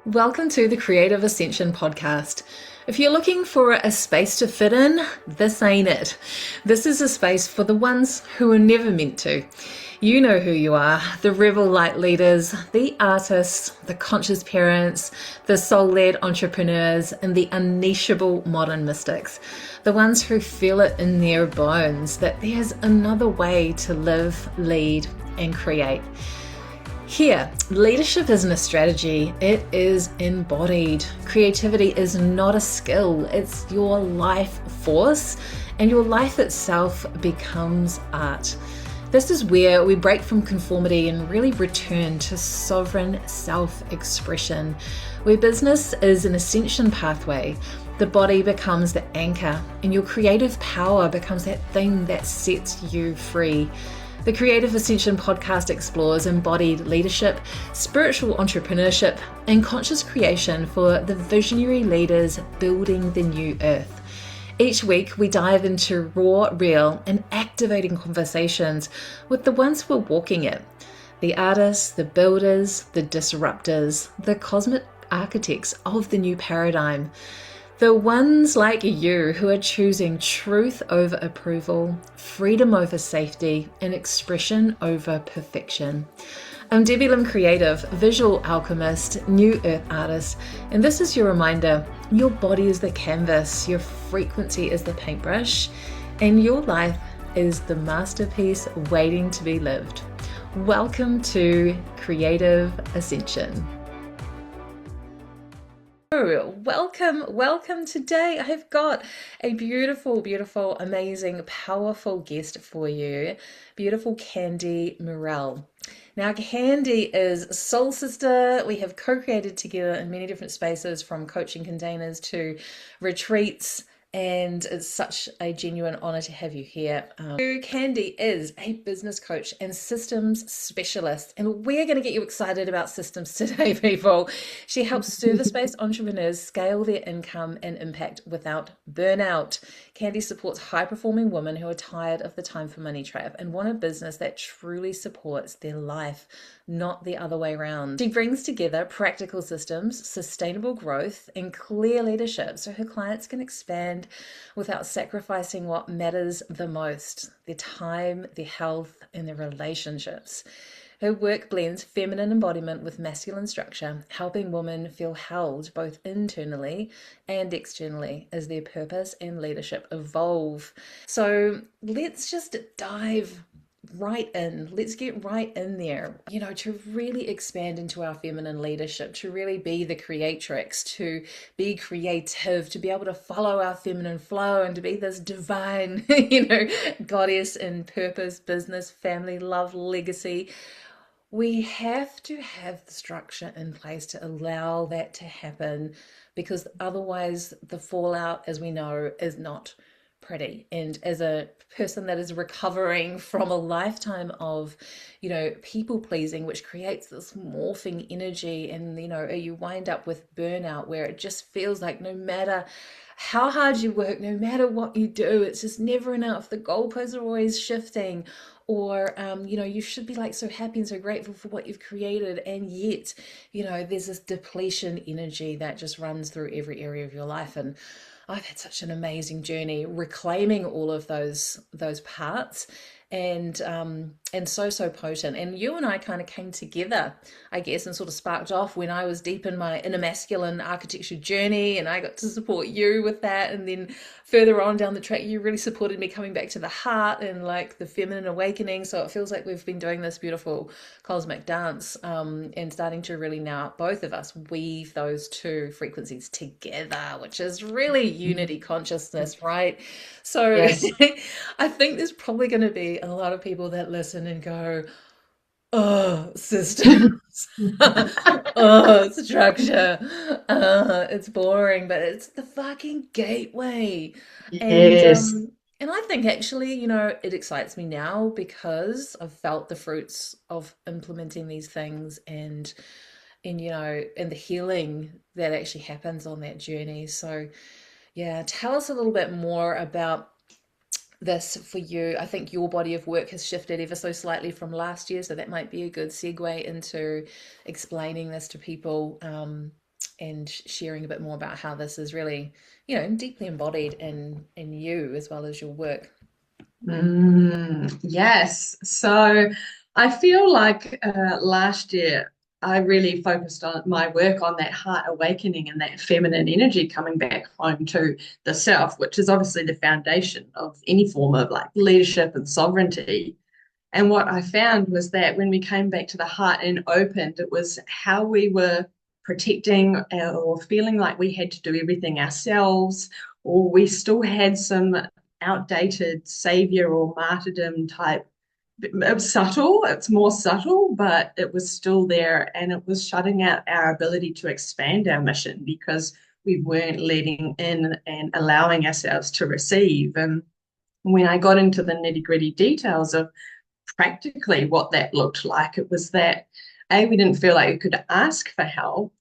Welcome to the Creative Ascension Podcast. If you're looking for a space to fit in, this ain't it. This is a space for the ones who were never meant to. You know who you are, the rebel light leaders, the artists, the conscious parents, the soul-led entrepreneurs, and the unnicheable modern mystics. The ones who feel it in their bones that there's another way to live, lead, and create. Here, leadership isn't a strategy, it is embodied. Creativity is not a skill, it's your life force, and your life itself becomes art. This is where we break from conformity and really return to sovereign self-expression, where business is an ascension pathway. The body becomes the anchor, and your creative power becomes that thing that sets you free. The Creative Ascension Podcast explores embodied leadership, spiritual entrepreneurship, and conscious creation for the visionary leaders building the new earth. Each week, we dive into raw, real, and activating conversations with the ones who are walking it. The artists, the builders, the disruptors, the cosmic architects of the new paradigm. The ones like you who are choosing truth over approval, freedom over safety, and expression over perfection. I'm Debbie Lim, creative, visual alchemist, new earth artist, and this is your reminder, your body is the canvas, your frequency is the paintbrush, and your life is the masterpiece waiting to be lived. Welcome to Creative Ascension. Welcome. Today I've got a beautiful, amazing, powerful guest for you. Beautiful Candy Murrell. Now, Candy is soul sister. We have co-created together in many different spaces, from coaching containers to retreats. And it's such a genuine honor to have you here. Candy is a business coach and systems specialist, and we're going to get you excited about systems today, people. She helps service-based entrepreneurs scale their income and impact without burnout. Candy supports high-performing women who are tired of the time for money trap and want a business that truly supports their life, not the other way around. She brings together practical systems, sustainable growth, and clear leadership so her clients can expand without sacrificing what matters the most: their time, their health, and their relationships. Her work blends feminine embodiment with masculine structure, helping women feel held both internally and externally as their purpose and leadership evolve. So let's just dive right in. Let's get right in there, to really expand into our feminine leadership, to really be the creatrix, to be creative, to be able to follow our feminine flow and to be this divine, goddess in purpose, business, family, love, legacy. We have to have the structure in place to allow that to happen, because otherwise the fallout, as we know, is not pretty. And as a person that is recovering from a lifetime of, people pleasing, which creates this morphing energy, and, you wind up with burnout where it just feels like no matter how hard you work, no matter what you do, it's just never enough. The goalposts are always shifting, or, you should be like so happy and so grateful for what you've created. And yet, there's this depletion energy that just runs through every area of your life. And I've had such an amazing journey reclaiming all of those parts, and so potent. And you and I kind of came together, I guess, and sort of sparked off when I was deep in my inner masculine architecture journey, and I got to support you with that. And then further on down the track, you really supported me coming back to the heart and like the feminine awakening. So it feels like we've been doing this beautiful cosmic dance, and starting to really now, both of us, weave those two frequencies together, which is really unity consciousness, right? So yes. I think there's probably going to be a lot of people that listen and go, oh, systems, oh, structure, it's boring, but it's the fucking gateway. Yes. And I think actually, it excites me now because I've felt the fruits of implementing these things, and the healing that actually happens on that journey. So yeah, tell us a little bit more about this for you. I think your body of work has shifted ever so slightly from last year, so that might be a good segue into explaining this to people. and sharing a bit more about how this is really, deeply embodied in you as well as your work. Yes. So I feel like last year I really focused on my work on that heart awakening and that feminine energy coming back home to the self, which is obviously the foundation of any form of like leadership and sovereignty. And what I found was that when we came back to the heart and opened, it was how we were protecting or feeling like we had to do everything ourselves, or we still had some outdated savior or martyrdom type. It was subtle, it's more subtle, but it was still there, and it was shutting out our ability to expand our mission because we weren't letting in and allowing ourselves to receive. And when I got into the nitty-gritty details of practically what that looked like, it was that we didn't feel like we could ask for help,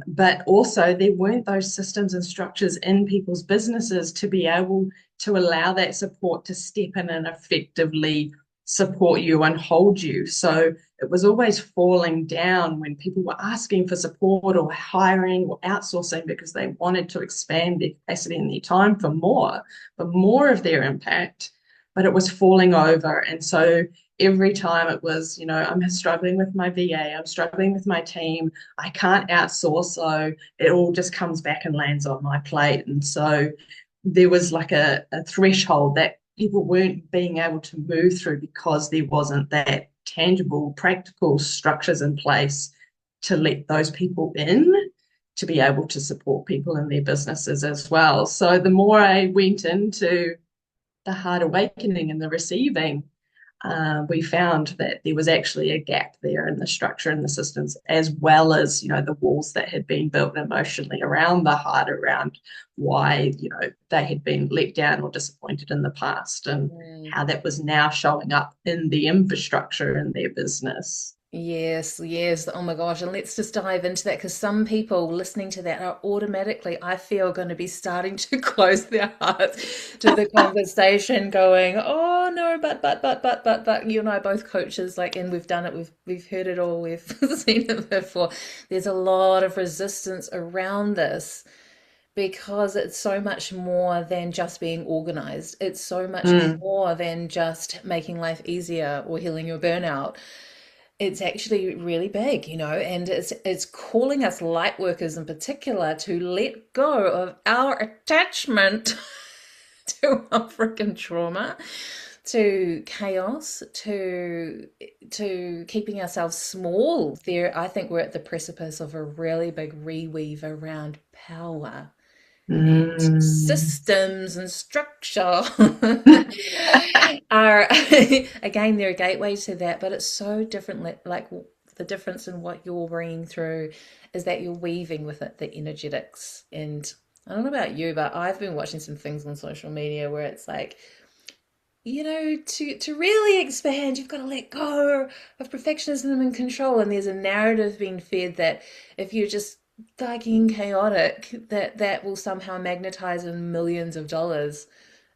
but also there weren't those systems and structures in people's businesses to be able to allow that support to step in and effectively support you and hold you. So it was always falling down when people were asking for support or hiring or outsourcing because they wanted to expand their capacity and their time for more of their impact, but it was falling over. And so every time it was, I'm struggling with my VA, I'm struggling with my team, I can't outsource. So it all just comes back and lands on my plate. And so there was like a threshold that people weren't being able to move through because there wasn't that tangible, practical structures in place to let those people in to be able to support people in their businesses as well. So the more I went into the heart awakening and the receiving, we found that there was actually a gap there in the structure and the systems, as well as, the walls that had been built emotionally around the heart, around why, they had been let down or disappointed in the past, and Mm. how that was now showing up in the infrastructure in their business. Yes, yes. Oh my gosh. And let's just dive into that because some people listening to that are automatically, I feel, going to be starting to close their hearts to the conversation, going, oh no, but you and I are both coaches, like, and we've done it, we've heard it all, we've seen it before. There's a lot of resistance around this because it's so much more than just being organized. It's so much Mm, more than just making life easier or healing your burnout. It's actually really big, and it's calling us light workers in particular to let go of our attachment to our freaking trauma, to chaos, to keeping ourselves small. There, I think we're at the precipice of a really big reweave around power and mm. systems and structure are again, they're a gateway to that, but it's so different. Like the difference in what you're bringing through is that you're weaving with it the energetics. And I don't know about you, but I've been watching some things on social media where it's like, to really expand, you've got to let go of perfectionism and control. And there's a narrative being fed that if you're just fucking chaotic, that will somehow magnetize in millions of dollars.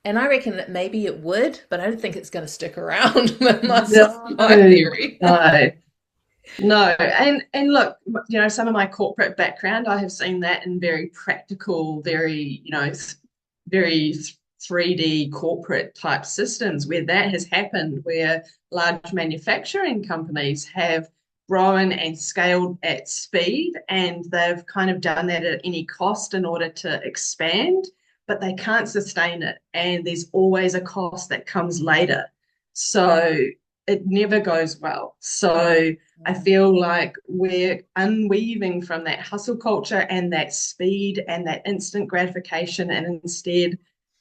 And I reckon that maybe it would, but I don't think it's going to stick around. That's just No, my theory. no. No, and look, some of my corporate background, I have seen that in very practical, very, very 3D corporate type systems where that has happened, where large manufacturing companies have grown and scaled at speed, and they've kind of done that at any cost in order to expand, but they can't sustain it, and there's always a cost that comes later. So it never goes well. So I feel like we're unweaving from that hustle culture and that speed and that instant gratification, and instead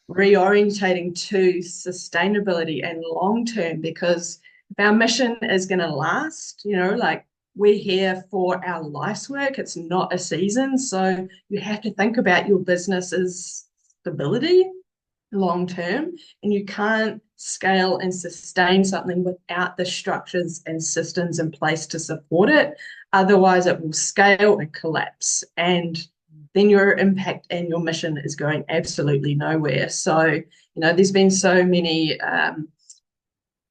reorientating to sustainability and long term, because if our mission is going to last, like we're here for our life's work, it's not a season. So you have to think about your business's stability long term, and you can't scale and sustain something without the structures and systems in place to support it. Otherwise it will scale and collapse, and then your impact and your mission is going absolutely nowhere. So there's been so many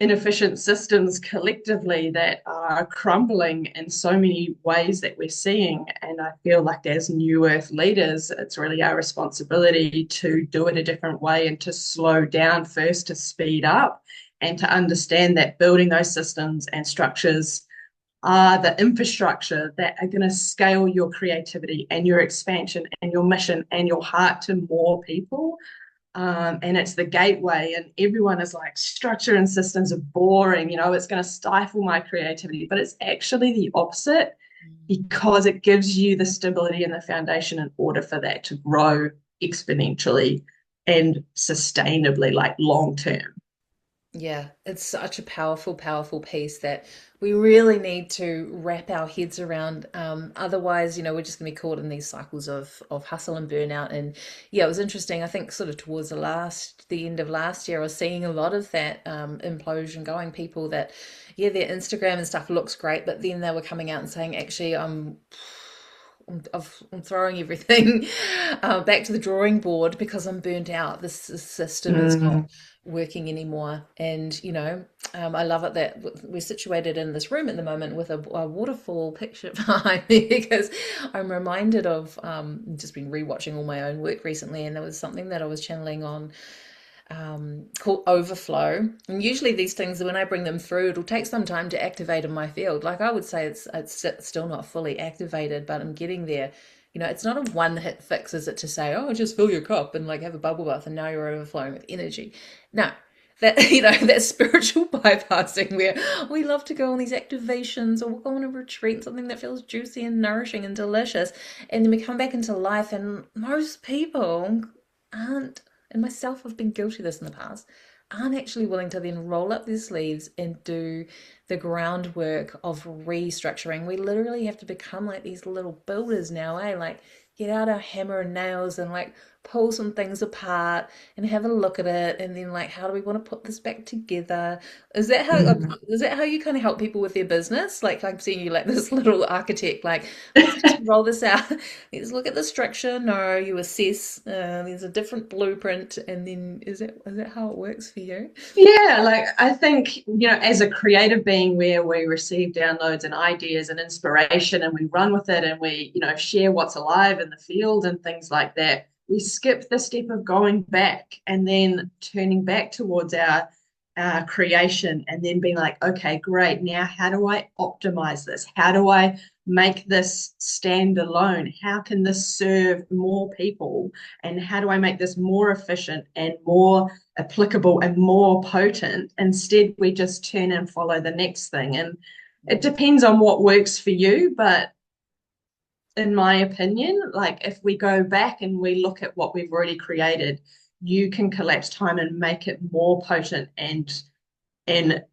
inefficient systems collectively that are crumbling in so many ways that we're seeing. And I feel like as New Earth leaders, it's really our responsibility to do it a different way and to slow down first, to speed up, and to understand that building those systems and structures are the infrastructure that are going to scale your creativity and your expansion and your mission and your heart to more people. And it's the gateway, and everyone is like, structure and systems are boring, it's going to stifle my creativity, but it's actually the opposite, because it gives you the stability and the foundation in order for that to grow exponentially and sustainably, like long term. Yeah, it's such a powerful, powerful piece that we really need to wrap our heads around. Otherwise, we're just going to be caught in these cycles of hustle and burnout. And yeah, it was interesting. I think sort of towards the end of last year, I was seeing a lot of that implosion going. People that, yeah, their Instagram and stuff looks great, but then they were coming out and saying, actually, I'm throwing everything back to the drawing board because I'm burnt out. This system is not Mm, working anymore. And, I love it that we're situated in this room at the moment with a waterfall picture behind me because I'm reminded of just been rewatching all my own work recently. And there was something that I was channeling on called overflow. And usually these things, when I bring them through, it'll take some time to activate in my field. Like I would say it's still not fully activated, but I'm getting there. It's not a one hit fix, is it, to say, oh, just fill your cup and like have a bubble bath and now you're overflowing with energy. No. That that spiritual bypassing where we love to go on these activations or we'll go on a retreat, something that feels juicy and nourishing and delicious, and then we come back into life and most people aren't, and myself have been guilty of this in the past, aren't actually willing to then roll up their sleeves and do the groundwork of restructuring. We literally have to become like these little builders now, eh? Like get out our hammer and nails and like pull some things apart and have a look at it and then like how do we want to put this back together? Is that how mm. is that how you kind of help people with their business? Like I'm seeing you like this little architect, like let's just roll this out. Let's look at the structure. No, you assess. There's a different blueprint, and then is that how it works for you? Yeah, like I think, as a creative being where we receive downloads and ideas and inspiration and we run with it and we, share what's alive in the field and things like that, we skip the step of going back and then turning back towards our creation and then being like, okay, great. Now, how do I optimize this? How do I make this stand alone? How can this serve more people? And how do I make this more efficient and more applicable and more potent? Instead, we just turn and follow the next thing. And it depends on what works for you. But in my opinion, like if we go back and we look at what we've already created, you can collapse time and make it more potent, and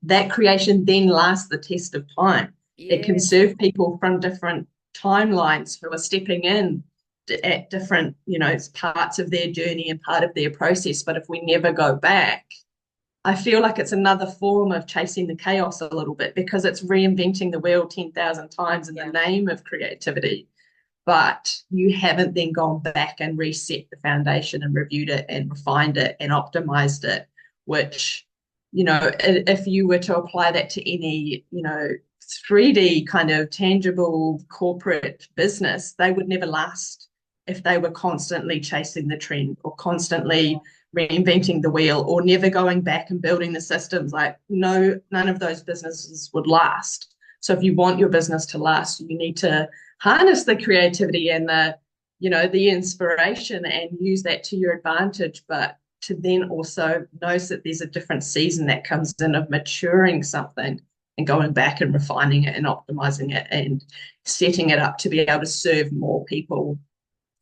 that creation then lasts the test of time. It can Yes. serve people from different timelines who are stepping in at different, parts of their journey and part of their process. But if we never go back, I feel like it's another form of chasing the chaos a little bit, because it's reinventing the wheel 10,000 times in the Yeah. name of creativity. But you haven't then gone back and reset the foundation and reviewed it and refined it and optimized it, which, if you were to apply that to any, 3D kind of tangible corporate business, they would never last if they were constantly chasing the trend or constantly reinventing the wheel or never going back and building the systems. Like, no, none of those businesses would last. So if you want your business to last, you need to harness the creativity and the inspiration and use that to your advantage, but to then also notice that there's a different season that comes in of maturing something and going back and refining it and optimizing it and setting it up to be able to serve more people,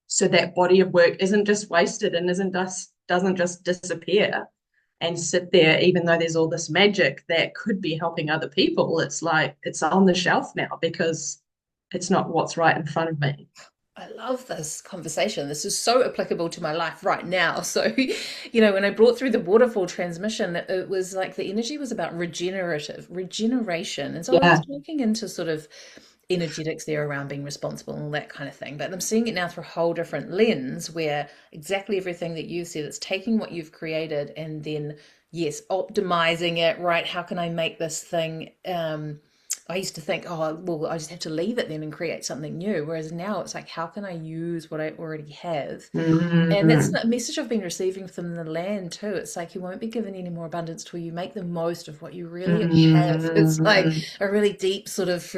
so that body of work isn't just wasted and doesn't just disappear and sit there, even though there's all this magic that could be helping other people. It's like it's on the shelf now because it's not what's right in front of me. I love this conversation. This is so applicable to my life right now. So, when I brought through the waterfall transmission, it was like the energy was about regeneration. And so I was Yeah. talking into sort of energetics there around being responsible and all that kind of thing. But I'm seeing it now through a whole different lens where exactly everything that you said, it's taking what you've created and then, yes, optimizing it, right? How can I make this thing? I used to think, oh, well, I just have to leave it then and create something new. Whereas now it's like, how can I use what I already have? And that's Mm, a message I've been receiving from the land too. It's like you won't be given any more abundance till you make the most of what you really have. It's like mm, a really deep sort of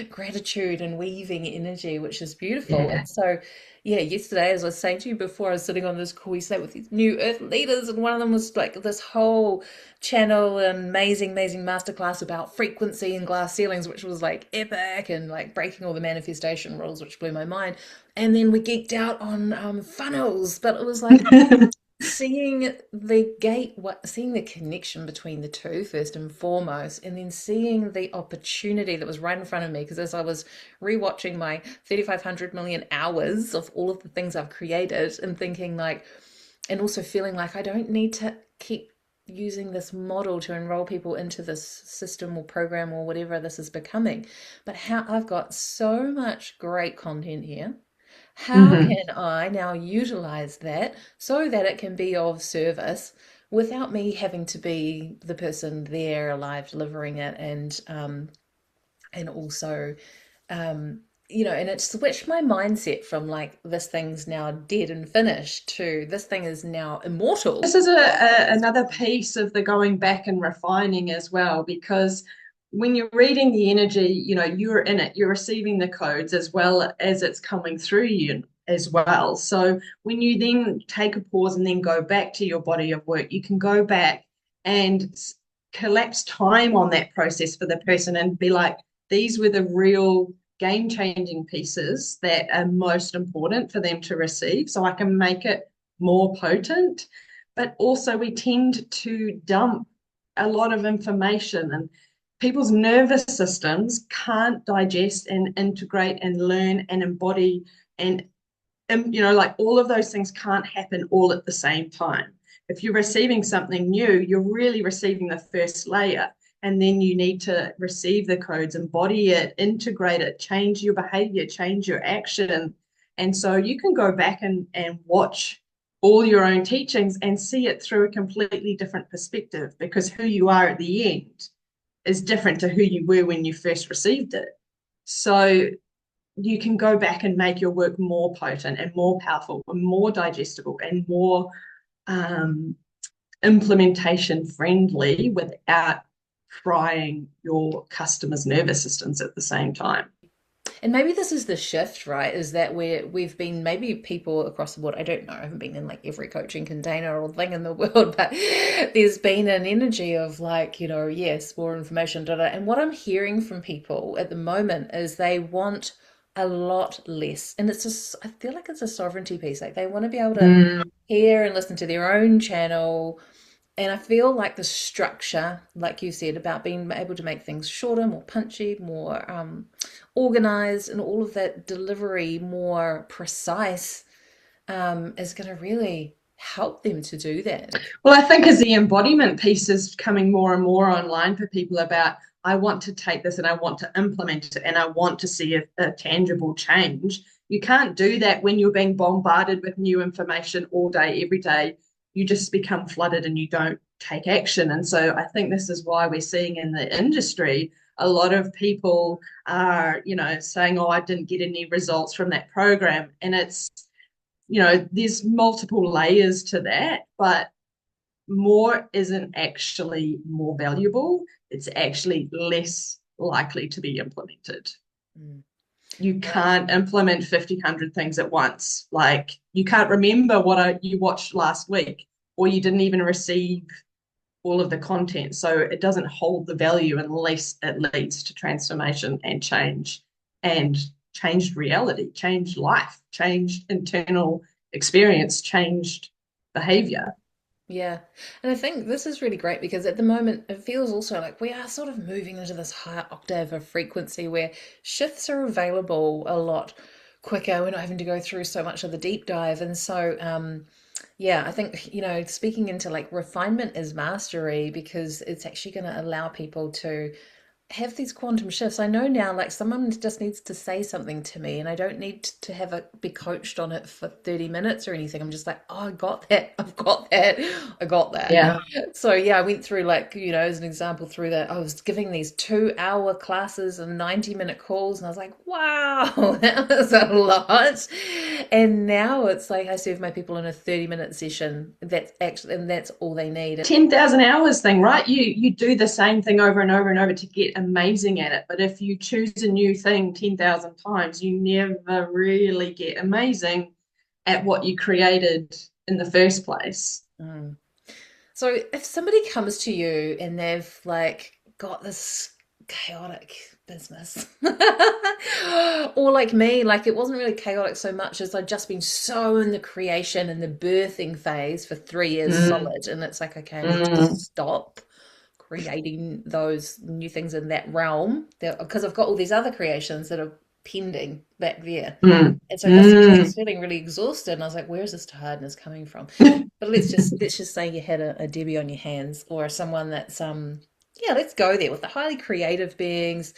gratitude and weaving energy, which is beautiful. yeah. And so, yeah, yesterday, as I was saying to you before, I was sitting on this call, we sat with these new earth leaders, and one of them was like this whole channel and amazing, amazing masterclass about frequency and glass ceilings, which was like epic and like breaking all the manifestation rules, which blew my mind. And then we geeked out on funnels, but it was like seeing the gate, what seeing the connection between the two first and foremost, and then seeing the opportunity that was right in front of me. Because as I was rewatching my 3,500 million hours of all of the things I've created, and thinking like, and also feeling like I don't need to keep using this model to enroll people into this system or program or whatever this is becoming, but how I've got so much great content here. How Hmm. can I now utilize that so that it can be of service without me having to be the person there alive delivering it, and also and it switched my mindset from like this thing's now dead and finished to this thing is now This immortal. is another piece of the going back and refining as well, because when you're reading the energy, you're in it, you're receiving the codes as well as it's coming through you as well. So when you then take a pause and then go back to your body of work, you can go back and collapse time on that process for the person and be like, these were the real game changing pieces that are most important for them to receive. So I can make it more potent, but also we tend to dump a lot of information, and people's nervous systems can't digest and integrate and learn and embody and like all of those things can't happen all at the same time. If you're receiving something new, you're really receiving the first layer, and then you need to receive the codes, embody it, integrate it, change your behavior, change your action. And so you can go back and watch all your own teachings and see it through a completely different perspective, because who you are at the end is different to who you were when you first received it. So you can go back and make your work more potent and more powerful and more digestible and more um, implementation friendly without frying your customers' nervous systems at the same time. And maybe this is the shift, right? Is that we've been maybe people across the board. I don't know. I haven't been in like every coaching container or thing in the world, but there's been an energy of like, yes, more information, da, da. And what I'm hearing from people at the moment is they want a lot less. And it's just, I feel like it's a sovereignty piece. Like they want to be able to Mm. hear and listen to their own channel, and I feel like the structure, like you said, about being able to make things shorter, more punchy, more organized, and all of that delivery more precise, is going to really help them to do that. Well, I think as the embodiment piece is coming more and more online for people about, I want to take this and I want to implement it and I want to see a tangible change. You can't do that when you're being bombarded with new information all day, every day. You just become flooded and you don't take action. And so I think this is why we're seeing in the industry a lot of people are, saying, oh, I didn't get any results from that program. And there's multiple layers to that, but more isn't actually more valuable. It's actually less likely to be implemented. Mm. You Yeah. can't implement 50, 100 things at once. Like you can't remember what you watched last week, or you didn't even receive all of the content. So it doesn't hold the value unless it leads to transformation and change and changed reality, changed life, changed internal experience, changed behavior. Yeah. And I think this is really great because at the moment it feels also like we are sort of moving into this higher octave of frequency where shifts are available a lot quicker. We're not having to go through so much of the deep dive. And so, yeah, I think, speaking into like refinement is mastery because it's actually going to allow people to have these quantum shifts. I know now, like someone just needs to say something to me, and I don't need to have a be coached on it for 30 minutes or anything. I'm just like, oh, I got that. I've got that. I got that. Yeah. So yeah, I went through like, as an example through that, I was giving these 2 hour classes and 90-minute calls, and I was like, wow, that was a lot. And now it's like I serve my people in a 30-minute session. That's actually, and that's all they need. 10,000 hours thing, right? You do the same thing over and over and over to get amazing at it. But if you choose a new thing 10,000 times, you never really get amazing at what you created in the first place. Mm. So if somebody comes to you and they've like got this chaotic business, or like me, like it wasn't really chaotic so much as I'd just been so in the creation and the birthing phase for 3 years Mm, solid, and it's like, okay, I need to mm, stop creating those new things in that realm because I've got all these other creations that are pending back there. mm, And so I mm. was feeling really exhausted, and I was like, "Where is this tiredness coming from?" But let's just say you had a Debbie on your hands, or someone that's yeah, let's go there with the highly creative beings.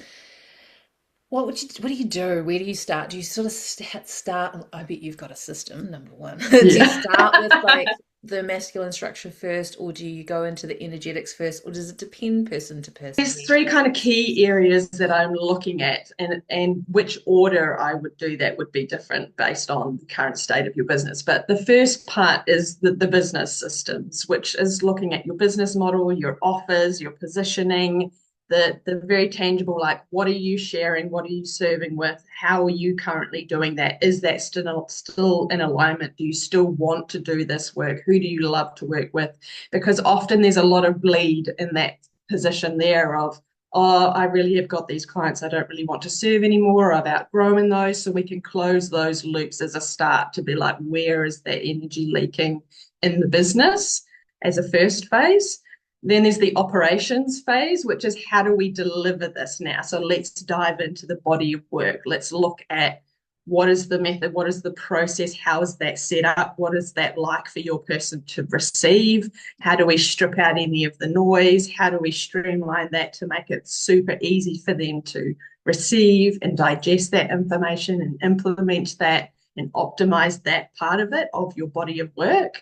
What do you do? Where do you start? Do you sort of start? I bet you've got a system, number one. Do you Yeah. start with like the masculine structure first, or do you go into the energetics first, or does it depend person to person? There's three kind of key areas that I'm looking at, and which order I would do that would be different based on the current state of your business. But the first part is the business systems, which is looking at your business model, your offers, your positioning, the very tangible, like what are you sharing, what are you serving with, how are you currently doing that? Is that still in alignment? Do you still want to do this work? Who do you love to work with? Because often there's a lot of bleed in that position there of, oh, I really have got these clients I don't really want to serve anymore. I've outgrown those. So we can close those loops as a start to be like, where is that energy leaking in the business as a first phase? Then there's the operations phase, which is how do we deliver this now? So let's dive into the body of work. Let's look at what is the method, what is the process, how is that set up, what is that like for your person to receive, how do we strip out any of the noise, how do we streamline that to make it super easy for them to receive and digest that information and implement that and optimize that part of it, of your body of work.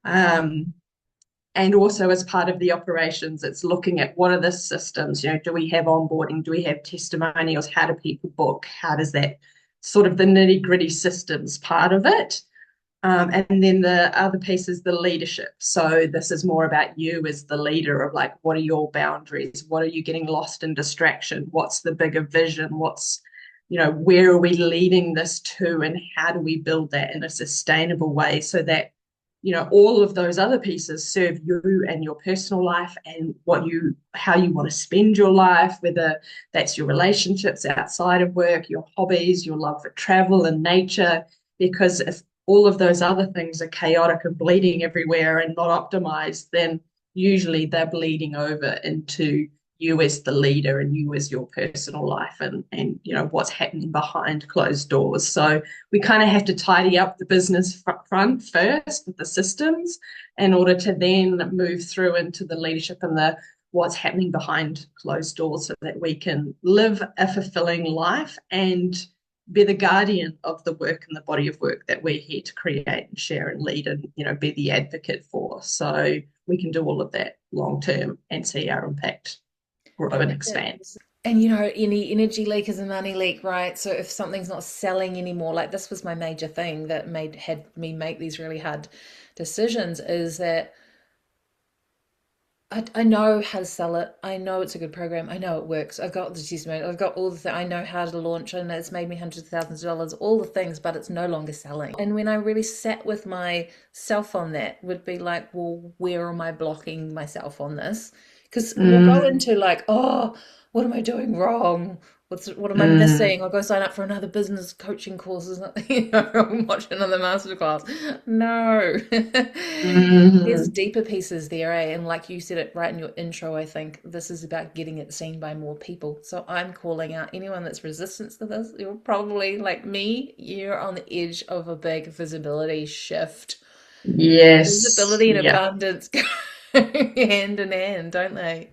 um, and also as part of the operations, it's looking at what are the systems, do we have onboarding, do we have testimonials, how do people book, how does that sort of the nitty gritty systems part of it. And then the other piece is the leadership. So this is more about you as the leader of like, what are your boundaries? What are you getting lost in distraction? What's the bigger vision? Where are we leading this to, and how do we build that in a sustainable way so that all of those other pieces serve you and your personal life and how you want to spend your life, whether that's your relationships outside of work, your hobbies, your love for travel and nature. Because if all of those other things are chaotic and bleeding everywhere and not optimized, then usually they're bleeding over into you as the leader and you as your personal life and what's happening behind closed doors. So we kind of have to tidy up the business front first with the systems in order to then move through into the leadership and the what's happening behind closed doors so that we can live a fulfilling life and be the guardian of the work and the body of work that we're here to create and share and lead and be the advocate for, so we can do all of that long term and see our impact grow and expand. And any energy leak is a money leak, right? So if something's not selling anymore, like this was my major thing that had me make these really hard decisions, is that I know how to sell it. I know it's a good program. I know it works. I've got the testimony. I've got all I know how to launch, and it's made me hundreds of thousands of dollars, all the things, but it's no longer selling. And when I really sat with myself on that, would be like, well, where am I blocking myself on this? Because we'll go Mm, into like, oh, what am I doing wrong? What am I mm, missing? I'll go sign up for another business coaching course, or watch another masterclass. No. There's mm. deeper pieces there, eh? And like you said it right in your intro, I think this is about getting it seen by more people. So I'm calling out anyone that's resistant to this. You're probably like me, you're on the edge of a big visibility shift. Yes, Visibility and yeah. abundance go hand in hand, don't they?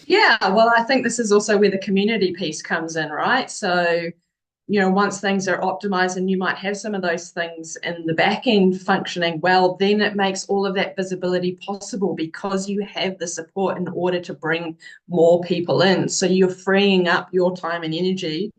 Yeah, well, I think this is also where the community piece comes in, right? So, once things are optimized and you might have some of those things in the back end functioning well, then it makes all of that visibility possible because you have the support in order to bring more people in. So you're freeing up your time and energy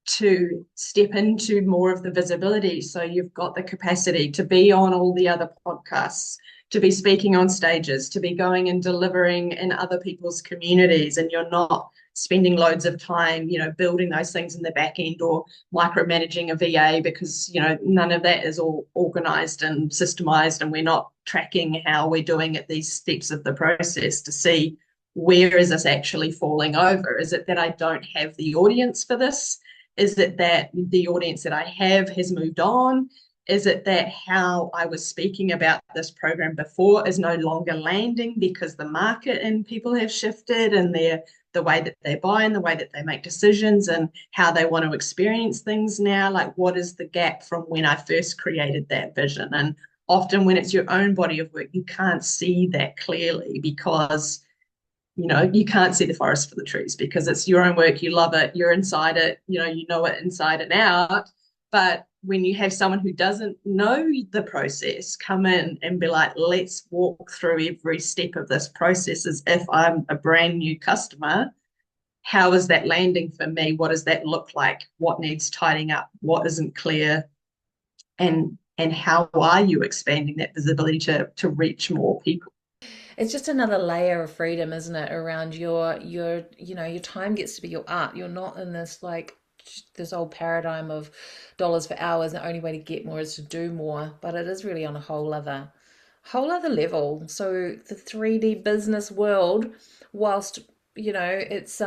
to step into more of the visibility. So you've got the capacity to be on all the other podcasts, to be speaking on stages, to be going and delivering in other people's communities, and you're not spending loads of time, building those things in the back end or micromanaging a VA because, none of that is all organized and systemized, and we're not tracking how we're doing at these steps of the process to see where is this actually falling over. Is it that I don't have the audience for this? Is it that the audience that I have has moved on? Is it that how I was speaking about this program before is no longer landing because the market and people have shifted and the way that they buy and the way that they make decisions and how they want to experience things now? Like, what is the gap from when I first created that vision? And often when it's your own body of work, you can't see that clearly because you can't see the forest for the trees because it's your own work. You love it. You're inside it. You know it inside and out. But when you have someone who doesn't know the process come in and be like, let's walk through every step of this process as if I'm a brand new customer. How is that landing for me? What does that look like? What needs tidying up? What isn't clear? And how are you expanding that visibility to reach more people? It's just another layer of freedom, isn't it? Around your time gets to be your art. You're not in this like this old paradigm of dollars for hours. The only way to get more is to do more, but it is really on a whole other level. So the 3D business world, whilst it's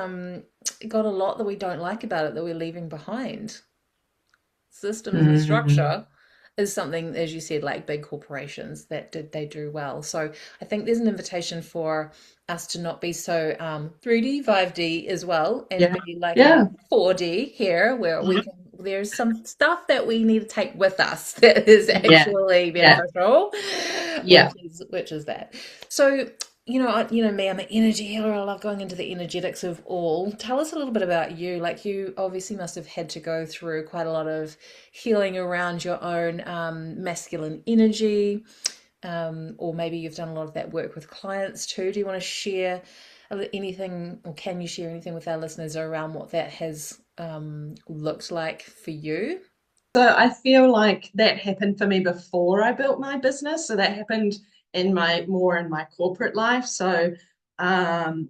got a lot that we don't like about it that we're leaving behind. Systems and Mm, structure is something, as you said, like big corporations that they do well. So I think there's an invitation for us to not be so 3D, 5D as well, and yeah, be like a yeah, 4D here, where we can. There's some stuff that we need to take with us that is yeah, actually yeah, beneficial, which yeah. is that. So me, I'm an energy healer. I love going into the energetics of all. Tell us a little bit about you. Like you obviously must have had to go through quite a lot of healing around your own masculine energy, or maybe you've done a lot of that work with clients too. Do you want to share anything, or can you share anything with our listeners around what that has looked like for you? So I feel like that happened for me before I built my business. So that happened in my corporate life. So um,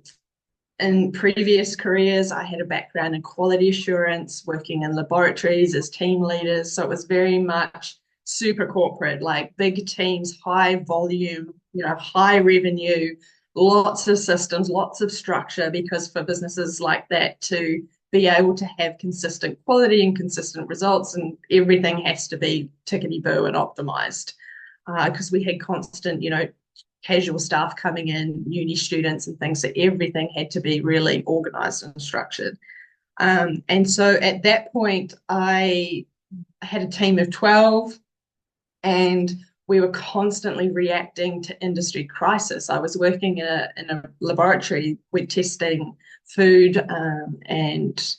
in previous careers, I had a background in quality assurance, working in laboratories as team leaders. So it was very much super corporate, like big teams, high volume, high revenue, lots of systems, lots of structure, because for businesses like that to be able to have consistent quality and consistent results, and everything has to be tickety boo and optimized. Because we had constant, casual staff coming in, uni students and things, so everything had to be really organized and structured. And so at that point, I had a team of 12 and we were constantly reacting to industry crisis. I was working in a laboratory with testing food and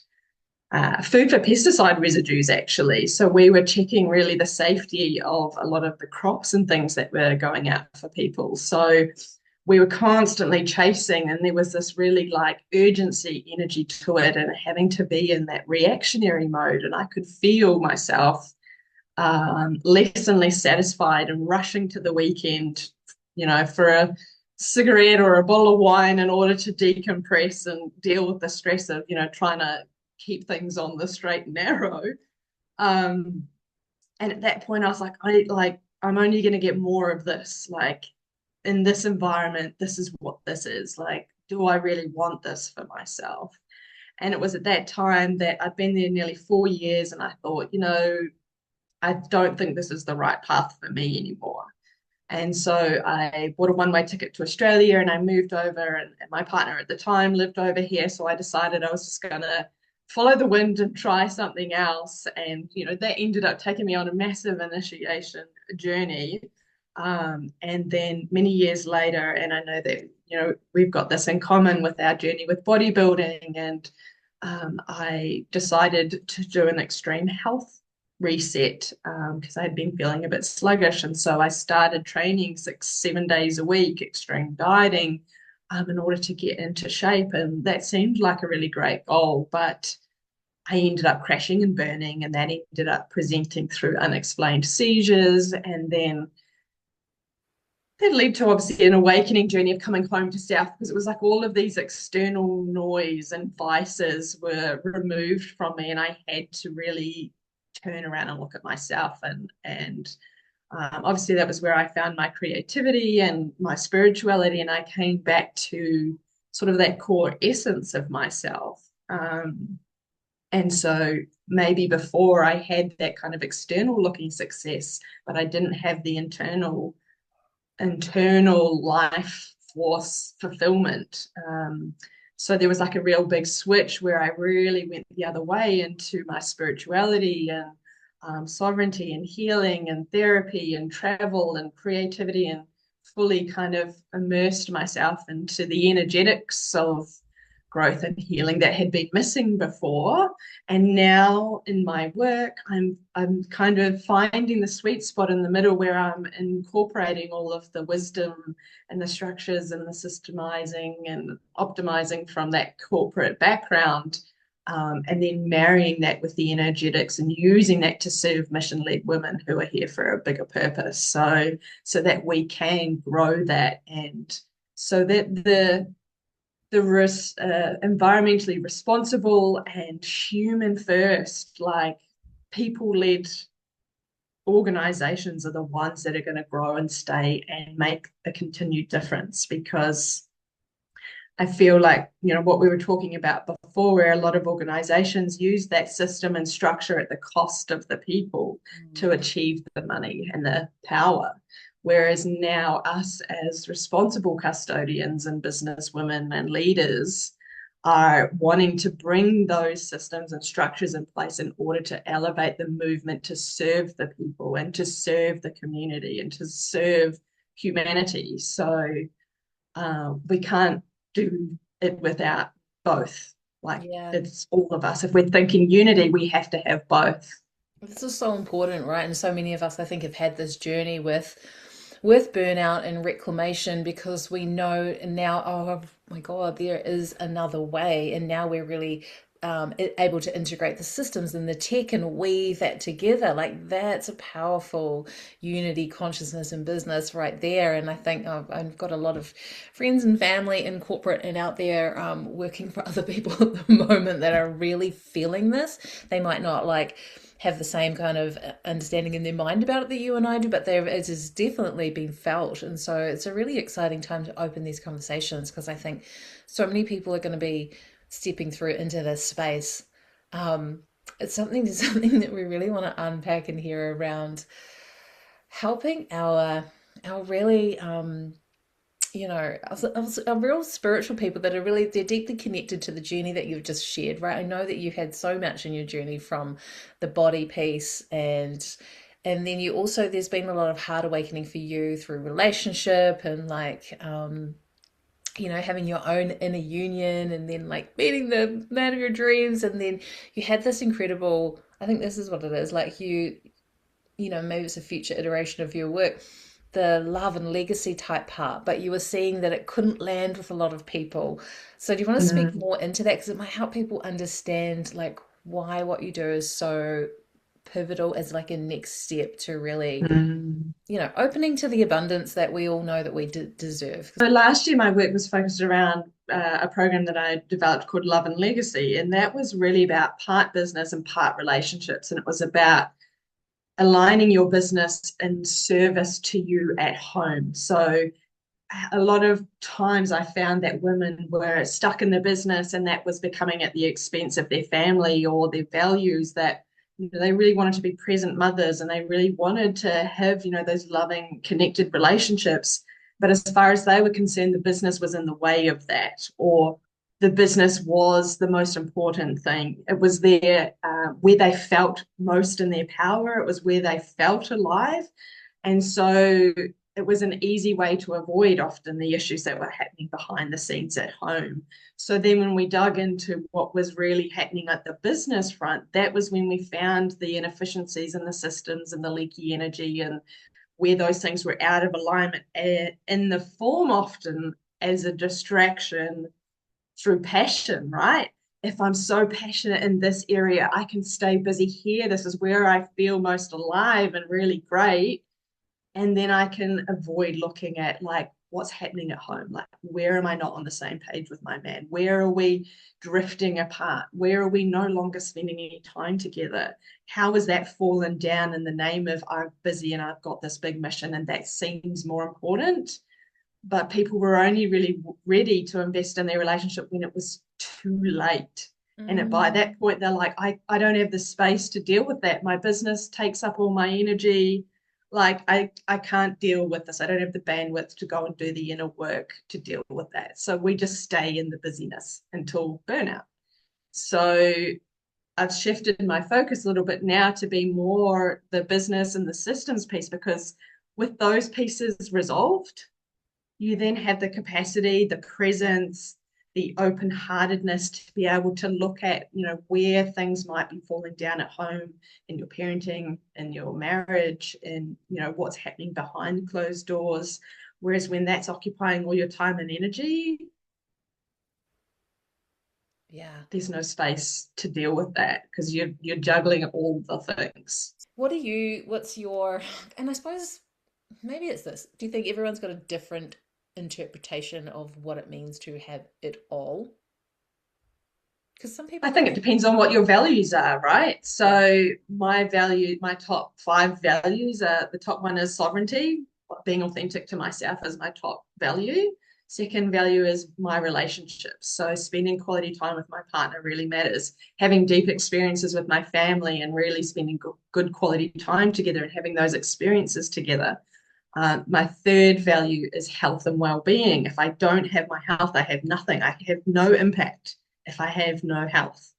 food for pesticide residues, actually. So we were checking really the safety of a lot of the crops and things that were going out for people. So we were constantly chasing, and there was this really like urgency energy to it and having to be in that reactionary mode. And I could feel myself less and less satisfied and rushing to the weekend, for a cigarette or a bottle of wine in order to decompress and deal with the stress of, trying to keep things on the straight and narrow. Um, and at that point, I was I'm only going to get more of this. Like in this environment, this is what this is. Like, do I really want this for myself? And it was at that time that I'd been there nearly 4 years, and I thought, I don't think this is the right path for me anymore. And so I bought a one-way ticket to Australia and I moved over, and my partner at the time lived over here. So I decided I was just going to follow the wind and try something else. And, that ended up taking me on a massive initiation journey. And then many years later, and I know that, we've got this in common with our journey with bodybuilding, and I decided to do an extreme health reset because I had been feeling a bit sluggish. And so I started training 6, 7 days a week, extreme dieting, in order to get into shape. And that seemed like a really great goal, but I ended up crashing and burning, and that ended up presenting through unexplained seizures. And then that led to obviously an awakening journey of coming home to self, because it was like all of these external noise and vices were removed from me, and I had to really turn around and look at myself. And obviously that was where I found my creativity and my spirituality, and I came back to sort of that core essence of myself. And so maybe before I had that kind of external looking success, but I didn't have the internal life force fulfillment. So there was like a real big switch where I really went the other way into my spirituality and sovereignty and healing and therapy and travel and creativity, and fully kind of immersed myself into the energetics of growth and healing that had been missing before. And now in my work, I'm kind of finding the sweet spot in the middle where I'm incorporating all of the wisdom and the structures and the systemizing and optimizing from that corporate background, and then marrying that with the energetics and using that to serve mission-led women who are here for a bigger purpose. So that we can grow that, and so that the environmentally responsible and human first, like people-led organizations are the ones that are going to grow and stay and make a continued difference. Because I feel like, what we were talking about before, where a lot of organizations use that system and structure at the cost of the people to achieve the money and the power. Whereas now us as responsible custodians and business women and leaders are wanting to bring those systems and structures in place in order to elevate the movement to serve the people and to serve the community and to serve humanity. So we can't do it without both. Like, Yeah. it's all of us. If we're thinking unity, we have to have both. This is so important, right? And so many of us, I think, have had this journey with burnout and reclamation, because we know now, oh my God, there is another way. And now we're really able to integrate the systems and the tech and weave that together. Like, that's a powerful unity consciousness in business right there. And I think I've got a lot of friends and family in corporate and out there working for other people at the moment that are really feeling this. They might not like have the same kind of understanding in their mind about it that you and I do, but there it has definitely been felt. And so it's a really exciting time to open these conversations, because I think so many people are going to be stepping through into this space. It's something that we really want to unpack and hear around helping our really are real spiritual people that are really, they're deeply connected to the journey that you've just shared, right? I know that you had so much in your journey from the body piece, and then you also, there's been a lot of heart awakening for you through relationship and like having your own inner union, and then like meeting the man of your dreams, and then you had this incredible, I think this is what it is, like maybe it's a future iteration of your work, the love and legacy type part, but you were seeing that it couldn't land with a lot of people. So do you want to speak Mm. more into that? Because it might help people understand like why what you do is so pivotal as like a next step to really, Mm. opening to the abundance that we all know that we deserve. So last year, my work was focused around a program that I developed called Love and Legacy. And that was really about part business and part relationships. And it was about aligning your business in service to you at home. So a lot of times I found that women were stuck in the business, and that was becoming at the expense of their family or their values, that they really wanted to be present mothers, and they really wanted to have those loving connected relationships, but as far as they were concerned, the business was in the way of that, or the business was the most important thing. It was there where they felt most in their power. It was where they felt alive. And so it was an easy way to avoid often the issues that were happening behind the scenes at home. So then when we dug into what was really happening at the business front, that was when we found the inefficiencies in the systems and the leaky energy, and where those things were out of alignment, in the form often as a distraction through passion, right? If I'm so passionate in this area, I can stay busy here. This is where I feel most alive and really great. And then I can avoid looking at like what's happening at home. Like, where am I not on the same page with my man? Where are we drifting apart? Where are we no longer spending any time together? How has that fallen down in the name of I'm busy and I've got this big mission and that seems more important? But people were only really ready to invest in their relationship when it was too late. And by Mm. that point, they're like, I don't have the space to deal with that. My business takes up all my energy. Like, I can't deal with this. I don't have the bandwidth to go and do the inner work to deal with that. So we just stay in the busyness until burnout. So I've shifted my focus a little bit now to be more the business and the systems piece, because with those pieces resolved, you then have the capacity, the presence, the open-heartedness to be able to look at, where things might be falling down at home, in your parenting, in your marriage, and what's happening behind closed doors. Whereas when that's occupying all your time and energy, Yeah. there's no space to deal with that because you're juggling all the things. What's your, and I suppose maybe it's this. Do you think everyone's got a different interpretation of what it means to have it all? Because some I people think go, it depends on what your values are, right? yeah. So my top 5 values are, the top one is sovereignty. Being authentic to myself is my top value. Second value is my relationships. So spending quality time with my partner really matters. Having deep experiences with my family and really spending good quality time together and having those experiences together. My third value is health and well-being. If I don't have my health, I have nothing. I have no impact if I have no health.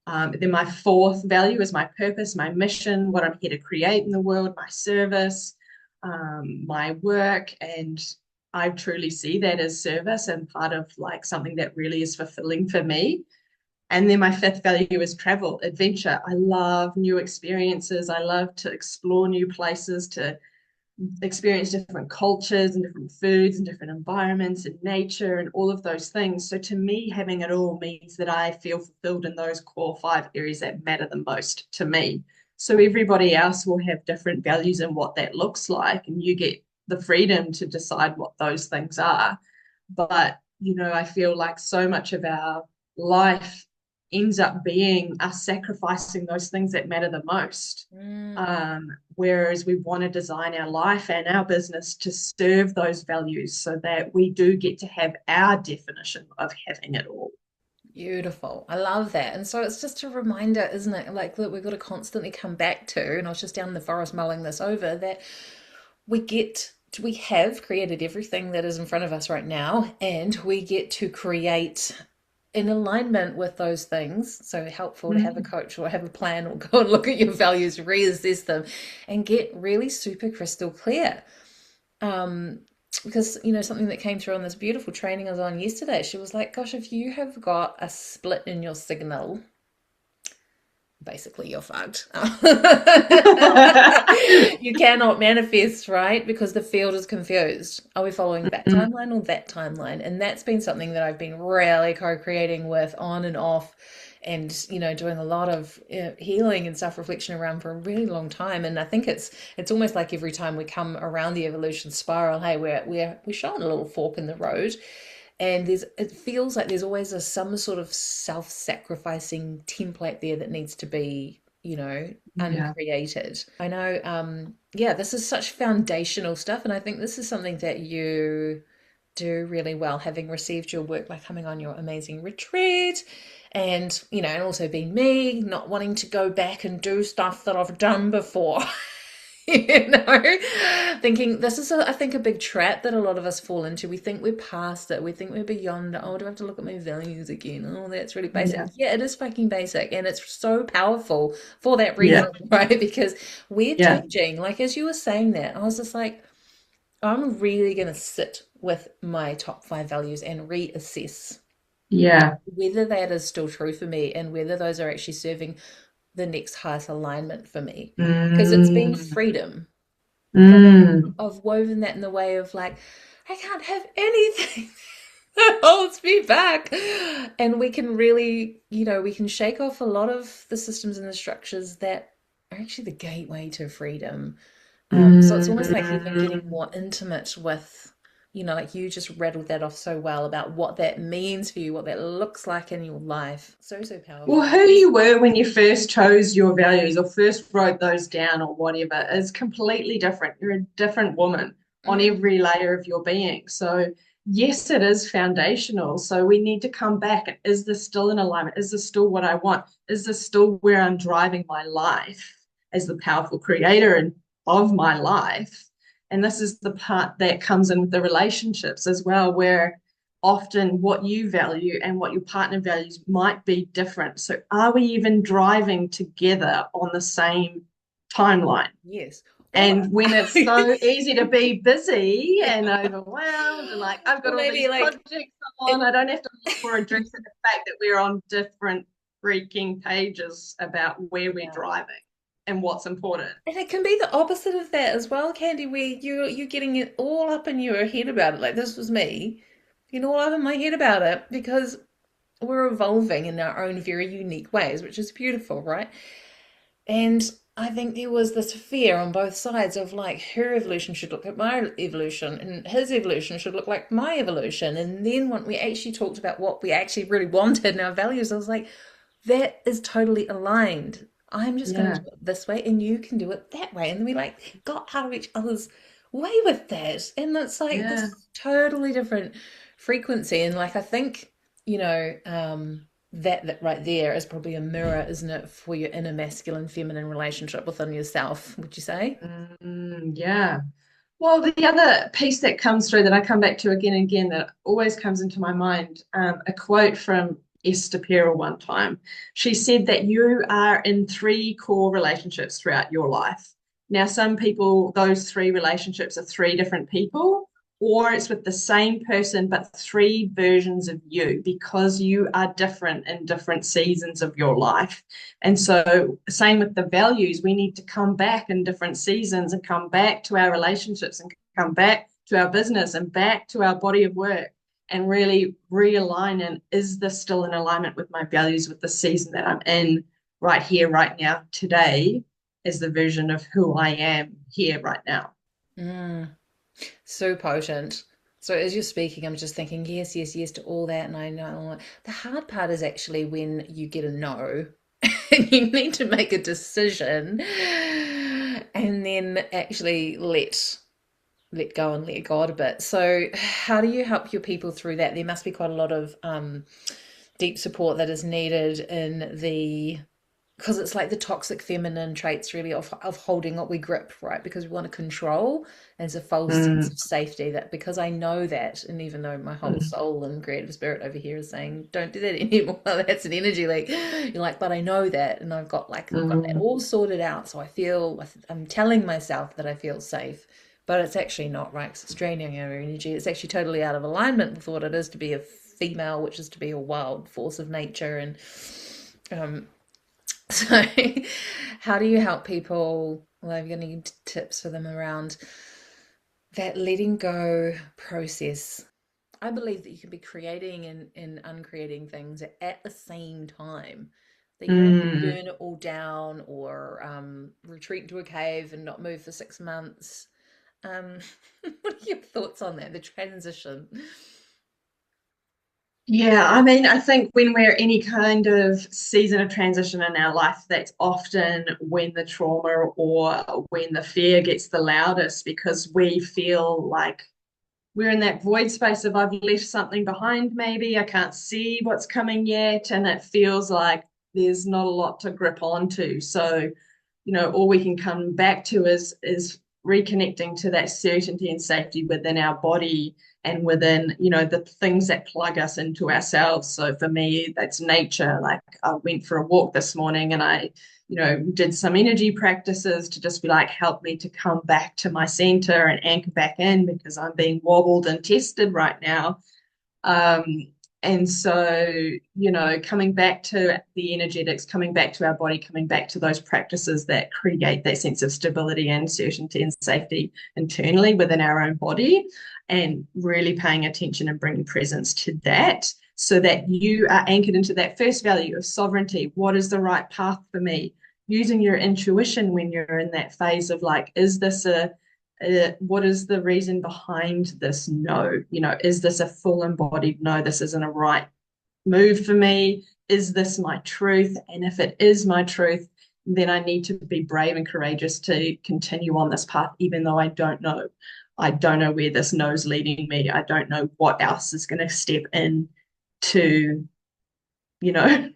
Then my fourth value is my purpose, my mission, what I'm here to create in the world, my service, my work. And I truly see that as service and part of like something that really is fulfilling for me. And then my fifth value is travel, adventure. I love new experiences. I love to explore new places, to experience different cultures and different foods and different environments and nature and all of those things. So to me, having it all means that I feel fulfilled in those core 5 areas that matter the most to me. So everybody else will have different values and what that looks like, and you get the freedom to decide what those things are. But I feel like so much of our life ends up being us sacrificing those things that matter the most. Mm. Whereas we want to design our life and our business to serve those values so that we do get to have our definition of having it all. Beautiful. I love that. And so it's just a reminder, isn't it? Like that we've got to constantly come back to, and I was just down in the forest mulling this over, that we have created everything that is in front of us right now, and we get to create in alignment with those things. So helpful to have a Mm, coach or have a plan or go and look at your values, reassess them, and get really super crystal clear. Um, because something that came through on this beautiful training I was on yesterday, she was like, "Gosh, if you have got a split in your signal, basically you're fucked. You cannot manifest, right? Because the field is confused. Are we following that mm, timeline or that timeline?" And that's been something that I've been really co-creating with on and off, and doing a lot of healing and self-reflection around for a really long time. And I think it's almost like every time we come around the evolution spiral, hey, we're showing a little fork in the road, and it feels like there's always some sort of self-sacrificing template there that needs to be yeah, uncreated. I know, yeah, this is such foundational stuff, and I think this is something that you do really well, having received your work by coming on your amazing retreat, and and also being me, not wanting to go back and do stuff that I've done before. Thinking this is, I think, a big trap that a lot of us fall into. We think we're past it. We think we're beyond it. Oh, do I have to look at my values again? Oh, that's really basic. yeah, Yeah, it is fucking basic. And it's so powerful for that yeah, reason, right? Because we're yeah, changing. Like, as you were saying that, I was just like, I'm really going to sit with my top five values and reassess Yeah. whether that is still true for me and whether those are actually serving the next highest alignment for me. Because it's been Mm, freedom that mm. I've woven that in the way of like, I can't have anything that holds me back. And we can really, we can shake off a lot of the systems and the structures that are actually the gateway to freedom. So it's almost like even getting Mm. more intimate with, like you just rattled that off so well about what that means for you, what that looks like in your life. So, so Well, powerful. who you were when you first chose your values or first wrote those down or whatever is completely different. You're a different woman on Mm, every layer of your being. So, yes, it is foundational. So, we need to come back and is this still in alignment? Is this still what I want? Is this still where I'm driving my life as the powerful creator of my life? And this is the part that comes in with the relationships as well, where often what you value and what your partner values might be different. So, are we even driving together on the same timeline? yes. Or, And when it's so easy to be busy and overwhelmed, and like, I've or got all maybe these like projects on, it, I don't have to look for address at the fact that we're on different freaking pages about where we're yeah. driving and what's important. And it can be the opposite of that as well, Candy, where you're getting it all up in your head about it. Like this was me, getting all up in my head about it because we're evolving in our own very unique ways, which is beautiful, right? And I think there was this fear on both sides of like her evolution should look like my evolution and his evolution should look like my evolution. And then when we actually talked about what we actually really wanted and our values, I was like, that is totally aligned. I'm just going to Yeah, do it this way and you can do it that way. And we like got out of each other's way with that. And it's like yeah. this totally different frequency. And like, I think, that right there is probably a mirror, isn't it, for your inner masculine feminine relationship within yourself, would you say? Yeah. Well, the other piece that comes through that I come back to again and again that always comes into my mind, a quote from Esther Perel one time. She said that you are in three core relationships throughout your life. Now, some people, those three relationships are three different people, or it's with the same person, but three versions of you because you are different in different seasons of your life. And so, same with the values, we need to come back in different seasons and come back to our relationships and come back to our business and back to our body of work and really realign. And is this still in alignment with my values, with the season that I'm in right here, right now, today, is the version of who I am here right now? Mm, so potent. So as you're speaking, I'm just thinking, yes, yes, yes to all that. And I know the hard part is actually when you get a no and you need to make a decision and then actually let go and let God a bit. So how do you help your people through that? There must be quite a lot of deep support that is needed in the because it's like the toxic feminine traits really of holding what we grip, right? Because we want to control. And there's a false sense Mm, of safety that because I know that, and even though my whole mm, soul and creative spirit over here is saying, don't do that anymore. That's an energy like you're like, but I know that and I've got that mm, all sorted out. So I'm telling myself that I feel safe. But it's actually not right 'cause it's draining our energy. It's actually totally out of alignment with what it is to be a female, which is to be a wild force of nature and um, so, how do you help people? Well, I'm going to need tips for them around that letting go process. I believe that you can be creating and uncreating things at the same time. That you don't have to mm. burn it all down or retreat into a cave and not move for 6 months. Um, what are your thoughts on that? The transition. Yeah, I mean, I think when we're any kind of season of transition in our life, that's often when the trauma or when the fear gets the loudest because we feel like we're in that void space of I've left something behind, maybe I can't see what's coming yet, and it feels like there's not a lot to grip onto. So, all we can come back to is reconnecting to that certainty and safety within our body and within, the things that plug us into ourselves. So for me, that's nature. Like I went for a walk this morning and I, did some energy practices to just be like, help me to come back to my center and anchor back in because I'm being wobbled and tested right now. And so, coming back to the energetics, coming back to our body, coming back to those practices that create that sense of stability and certainty and safety internally within our own body, and really paying attention and bringing presence to that so that you are anchored into that first value of sovereignty. What is the right path for me? Using your intuition when you're in that phase of like, is this what is the reason behind this no? Is this a full embodied no? This isn't a right move for me. Is this my truth? And if it is my truth, then I need to be brave and courageous to continue on this path, even though I don't know. I don't know where this no is leading me. I don't know what else is going to step in to, you know,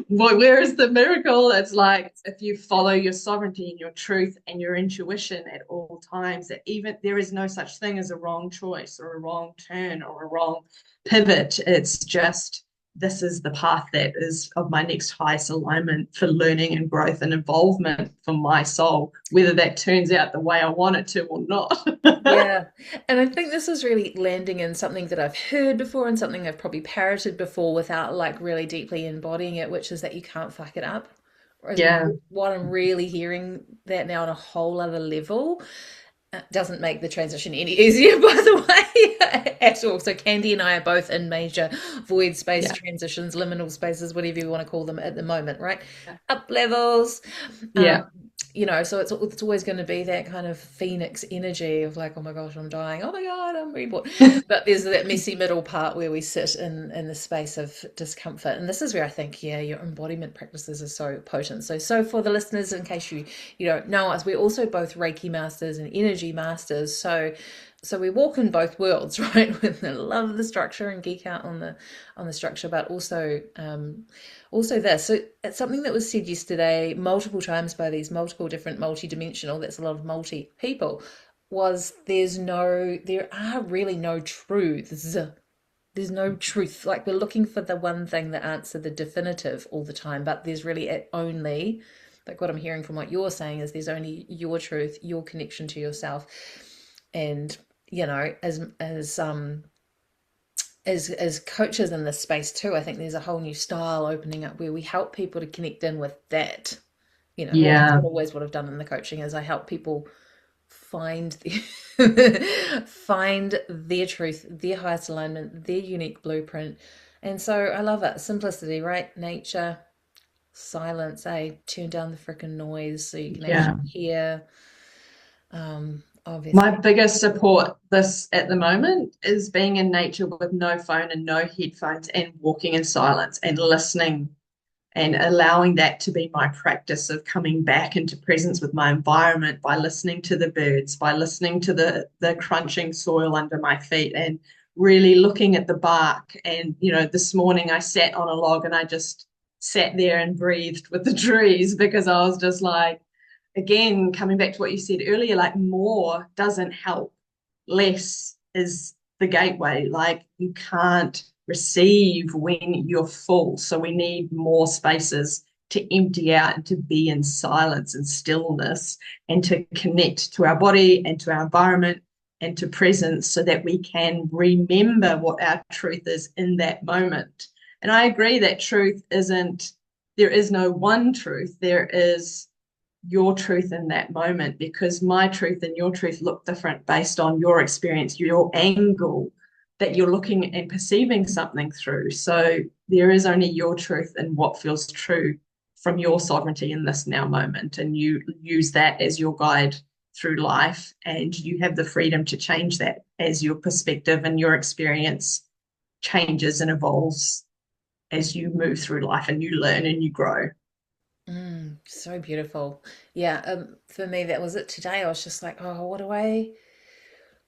where is the miracle? It's like if you follow your sovereignty and your truth and your intuition at all times, that even there is no such thing as a wrong choice or a wrong turn or a wrong pivot. It's just this is the path that is of my next highest alignment for learning and growth and involvement for my soul, whether that turns out the way I want it to or not. Yeah. And I think this is really landing in something that I've heard before and something I've probably parroted before without like really deeply embodying it, which is that you can't fuck it up. Whereas Yeah, what I'm really hearing that now on a whole other level doesn't make the transition any easier, by the way, at all. So Candy and I are both in major void space yeah, transitions, liminal spaces, whatever you want to call them at the moment, right? Up levels. yeah, So it's always going to be that kind of phoenix energy of like, oh my gosh, I'm dying. Oh my God, I'm reborn. But there's that messy middle part where we sit in the space of discomfort. And this is where I think, yeah, your embodiment practices are so potent. So for the listeners, in case you don't know us, we're also both Reiki masters and energy masters. So we walk in both worlds, right? With the love of the structure and geek out on the structure, but also this. So it's something that was said yesterday multiple times by these multiple different multi-dimensional, that's a lot of multi people, was there are really no truths. There's no truth. Like we're looking for the one thing that answer the definitive all the time, but there's really only, like what I'm hearing from what you're saying is there's only your truth, your connection to yourself. And as coaches in this space too, I think there's a whole new style opening up where we help people to connect in with that. Well, that's yeah, what always what I've done in the coaching is I help people find find their truth, their highest alignment, their unique blueprint. And so I love it. Simplicity, right? Nature, silence, turn down the freaking noise so you can yeah. actually hear. My Obviously. biggest support this at the moment is being in nature with no phone and no headphones and walking in silence and listening and allowing that to be my practice of coming back into presence with my environment by listening to the birds, by listening to the crunching soil under my feet and really looking at the bark. And, this morning I sat on a log and I just sat there and breathed with the trees because I was just like, again, coming back to what you said earlier, like more doesn't help. Less is the gateway. Like you can't receive when you're full. So we need more spaces to empty out and to be in silence and stillness and to connect to our body and to our environment and to presence so that we can remember what our truth is in that moment. And I agree that there is no one truth. There is your truth in that moment because my truth and your truth look different based on your experience, your angle that you're looking and perceiving something through. So there is only your truth and what feels true from your sovereignty in this now moment. And you use that as your guide through life. And you have the freedom to change that as your perspective and your experience changes and evolves as you move through life and you learn and you grow. So beautiful. Yeah, for me that was it today. I was just like, oh, what do I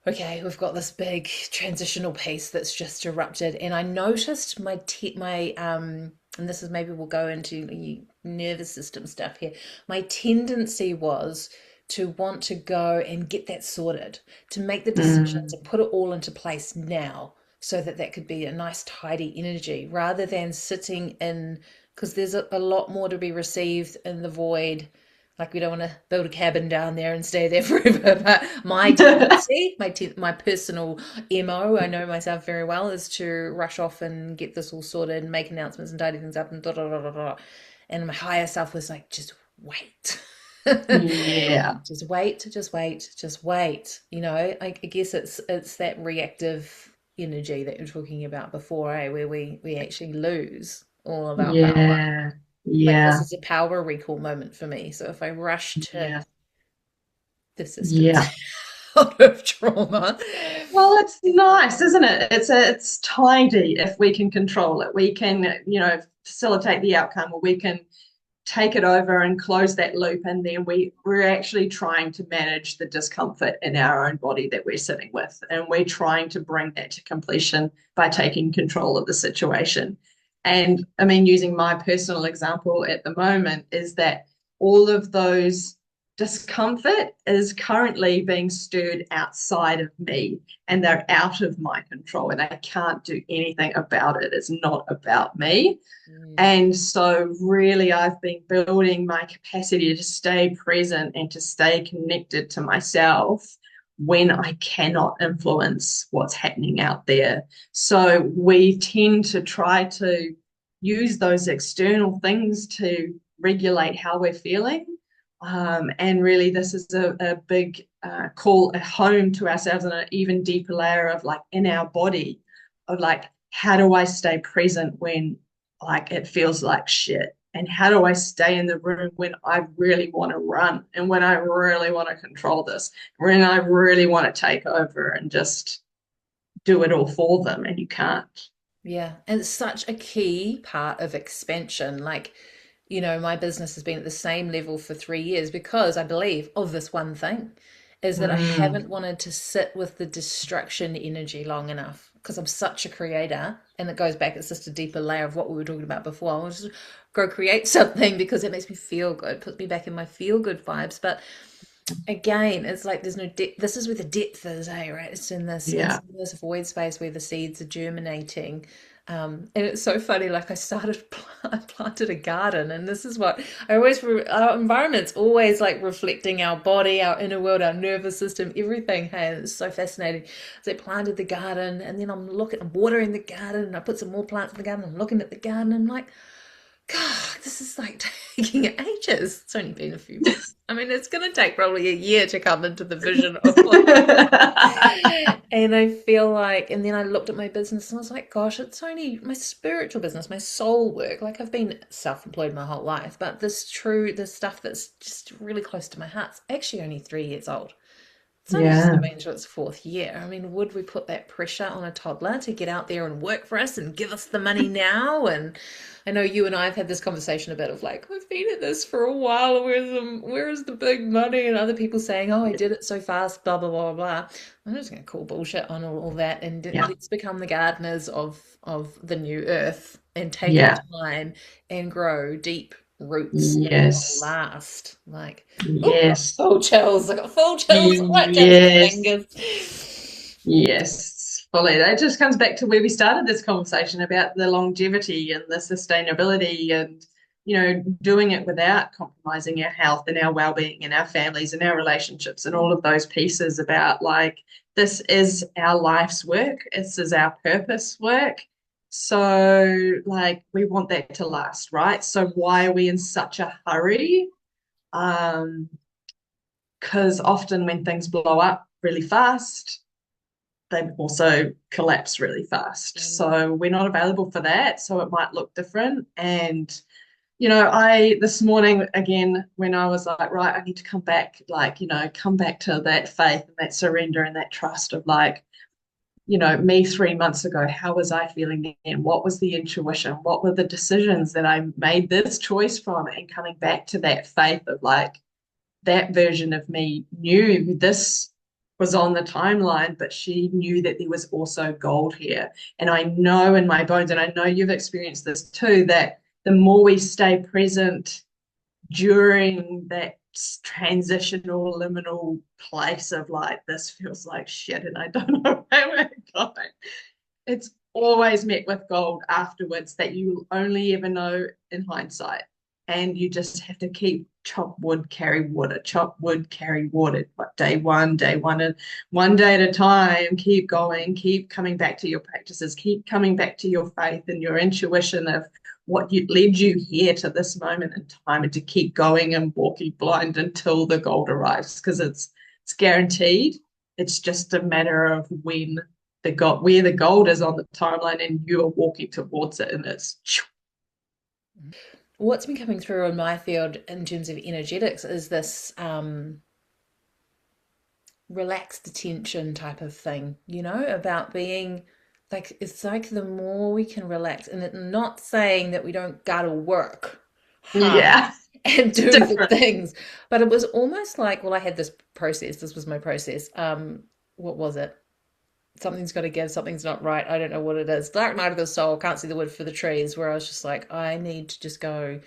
okay, we've got this big transitional piece that's just erupted, and I noticed and this is maybe we'll go into the nervous system stuff here. My tendency was to want to go and get that sorted, to make the decisions Mm. and put it all into place now so that that could be a nice, tidy energy rather than sitting in, because there's a lot more to be received in the void. Like we don't want to build a cabin down there and stay there forever. But my tendency, my personal MO, I know myself very well, is to rush off and get this all sorted and make announcements and tidy things up and da da da da da. And my higher self was like, just wait. Yeah, Just wait, just wait, just wait. I guess it's that reactive energy that you're talking about before, where we actually lose all of our power. yeah, Like this yeah, is a power recall moment for me. So if I rush to yeah, the systems yeah. out of trauma, Well, it's nice, isn't it? It's tidy if we can control it. We can, facilitate the outcome, or we can take it over and close that loop, and then we're actually trying to manage the discomfort in our own body that we're sitting with, and we're trying to bring that to completion by taking control of the situation. And I mean, using my personal example at the moment is that all of those discomfort is currently being stirred outside of me, and they're out of my control, and I can't do anything about it. It's not about me. mm, And so, really, I've been building my capacity to stay present and to stay connected to myself when I cannot influence what's happening out there. So, we tend to try to use those external things to regulate how we're feeling. And really, this is a big call, a home to ourselves, and an even deeper layer of like in our body, of like, how do I stay present when like it feels like shit? And how do I stay in the room when I really want to run and when I really want to control this, when I really want to take over and just do it all for them? And you can't. yeah, and it's such a key part of expansion. Like, my business has been at the same level for 3 years because I believe of this one thing is that I Mm, haven't wanted to sit with the destruction energy long enough because I'm such a creator. And it goes back, it's just a deeper layer of what we were talking about before. I want to just go create something because it makes me feel good, puts me back in my feel good vibes. But again, it's like there's no depth. This is where the depth is, right? It's yeah. in this void space where the seeds are germinating. And it's so funny. Like I planted a garden, and this is what I always. Our environment's always like reflecting our body, our inner world, our nervous system, everything. Hey, it's so fascinating. So I planted the garden, and then I'm watering the garden, and I put some more plants in the garden. I'm looking at the garden, and I'm like, God, this is like taking ages. It's only been a few months. I mean, it's going to take probably a year to come into the vision of what you want. And I feel like, and then I looked at my business and I was like, gosh, it's only my spiritual business, my soul work. Like I've been self-employed my whole life, but this stuff that's just really close to my heart's actually only 3 years old. It's only just Yeah. coming into its fourth year. I mean, would we put that pressure on a toddler to get out there and work for us and give us the money now? And I know you and I have had this conversation a bit of like, I've been at this for a while. Where's the big money? And other people saying, oh, I did it so fast, blah, blah, blah, blah. I'm just going to call bullshit on all that and Yeah. let's become the gardeners of the new earth and take our Yeah. time and grow deep roots that will Yes. last. Like, oh, I got Yes. full chills. I got full chills right down to my Yes. fingers. Yes, fully. That just comes back to where we started this conversation about the longevity and the sustainability and, doing it without compromising our health and our well-being and our families and our relationships and all of those pieces about like, this is our life's work. This is our purpose work. So like we want that to last, right? So why are we in such a hurry? Um, because often when things blow up really fast, they also collapse really fast. Mm, So we're not available for that. So it might look different. And, I this morning again, when I was like, right, I need to come back, like, come back to that faith and that surrender and that trust of like, me 3 months ago, how was I feeling then? What was the intuition? What were the decisions that I made this choice from? And coming back to that faith of like, that version of me knew this was on the timeline, but she knew that there was also gold here. And I know in my bones, and I know you've experienced this too, that the more we stay present during that transitional liminal place of like, this feels like shit and I don't know where we're going. It's always met with gold afterwards that you only ever know in hindsight. And you just have to keep chop wood, carry water, chop wood, carry water. But day one, and one day at a time, keep going, keep coming back to your practices, keep coming back to your faith and your intuition of what led you here to this moment in time, and to keep going and walking blind until the gold arrives, because it's guaranteed. It's just a matter of when the gold, where the gold is on the timeline, and you are walking towards it, and it's What's been coming through in my field in terms of energetics is this relaxed attention type of thing, about being like, it's like the more we can relax, and not saying that we don't gotta work hard yeah, and do the different. things, but it was almost like, well, I had this process, this was my process. What was it? Something's got to give, something's not right. I don't know what it is. Dark night of the soul, can't see the wood for the trees, where I was just like, I need to just go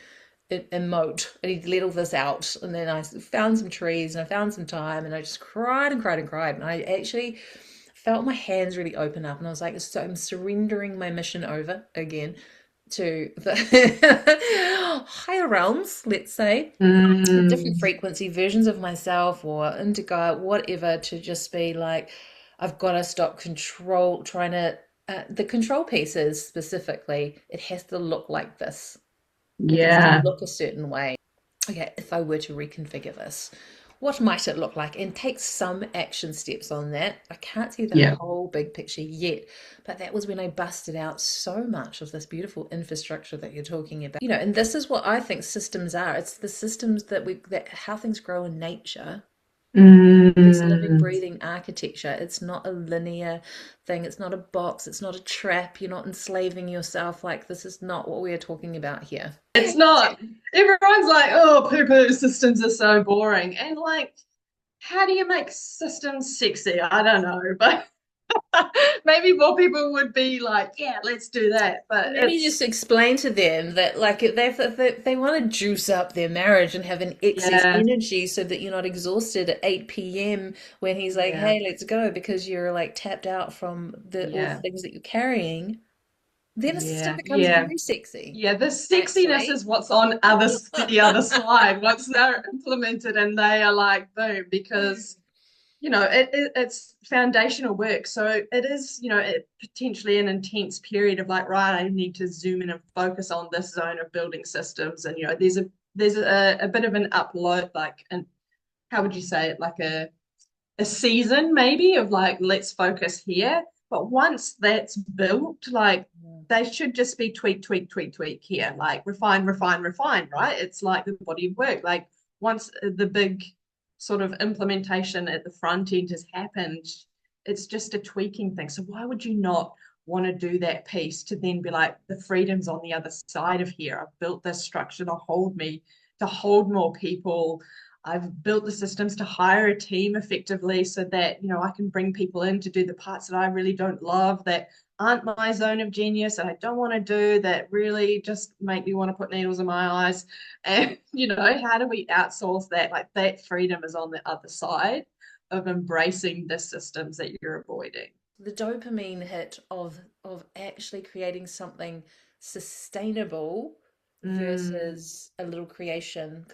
emote. I need to let all this out. And then I found some trees and I found some time, and I just cried and cried and cried. And I actually felt my hands really open up, and I was like, so I'm surrendering my mission over again to the higher realms, let's say, different Mm, frequency versions of myself or indigo, whatever, to just be like, I've got to stop trying to, the control pieces specifically, it has to look like this. It has to yeah, look a certain way. Okay, if I were to reconfigure this, what might it look like? And take some action steps on that. I can't see the yeah. whole big picture yet, but that was when I busted out so much of this beautiful infrastructure that you're talking about. And this is what I think systems are. It's the systems that how things grow in nature. This living, Mm, breathing architecture. It's not a linear thing. It's not a box. It's not a trap. You're not enslaving yourself. Like, this is not what we are talking about here. it's not. Everyone's like, oh, poo-poo systems are so boring. And like, how do you make systems sexy? I don't know, but maybe more people would be like, yeah, let's do that. But Maybe it's, just explain to them that, like, if they want to juice up their marriage and have an excess yeah, energy so that you're not exhausted at 8 p.m. when he's like, yeah, hey, let's go, because you're like tapped out from all the yeah, things that you're carrying, then a system yeah, becomes yeah. very sexy, Yeah, the sexiness actually. is what's on the other side once they're implemented and they are like boom, because it's foundational work. So it is, potentially an intense period of like, right, I need to zoom in and focus on this zone of building systems. And there's a bit of an upload, like, and how would you say it, like a season maybe of like, let's focus here. But once that's built, like, they should just be tweak, tweak, tweak, tweak here, like refine, refine, refine, right? It's like the body of work. Like, once the big sort of implementation at the front end has happened, it's just a tweaking thing. So why would you not want to do that piece to then be like, the freedom's on the other side of here. I've built this structure to hold me, to hold more people. I've built the systems to hire a team effectively so that, I can bring people in to do the parts that I really don't love, that aren't my zone of genius, that I don't want to do, that really just make me want to put needles in my eyes. And, how do we outsource that? Like, that freedom is on the other side of embracing the systems that you're avoiding. The dopamine hit of actually creating something sustainable Mm, versus a little creation.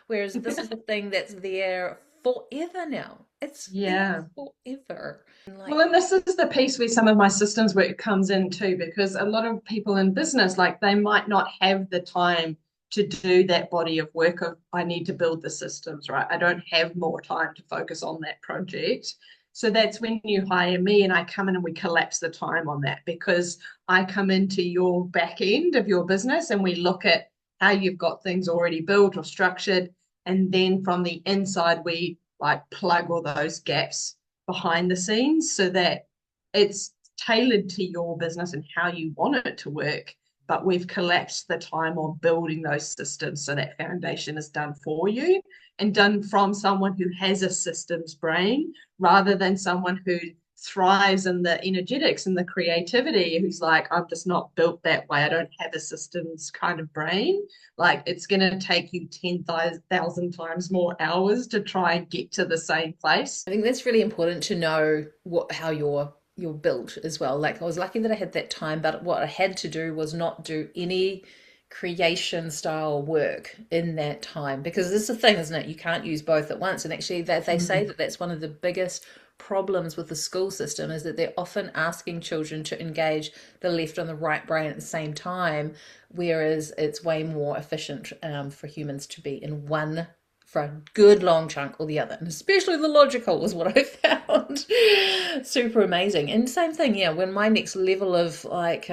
Whereas this is the thing that's there forever now. It's there yeah. forever. And Well, like, and this is the piece where some of my systems work comes in too, because a lot of people in business, like, they might not have the time to do that body of work of, I need to build the systems, right? I don't have more time to focus on that project. So that's when you hire me and I come in and we collapse the time on that, because I come into your back end of your business and we look at how you've got things already built or structured. And then from the inside, we like plug all those gaps behind the scenes so that it's tailored to your business and how you want it to work. But we've collapsed the time on building those systems so that foundation is done for you and done from someone who has a systems brain rather than someone who thrives in the energetics and the creativity, who's like, I'm just not built that way. I don't have a systems kind of brain. Like it's going to take you 10,000 times more hours to try and get to the same place. I think that's really important to know how you're built as well. Like I was lucky that I had that time, but what I had to do was not do any creation style work in that time, because this is the thing, isn't it? You can't use both at once. And actually that they say Mm. that that's one of the biggest problems with the school system, is that they're often asking children to engage the left and the right brain at the same time, whereas it's way more efficient for humans to be in one for a good long chunk or the other. And especially the logical was what I found super amazing. And same thing, yeah, when my next level of like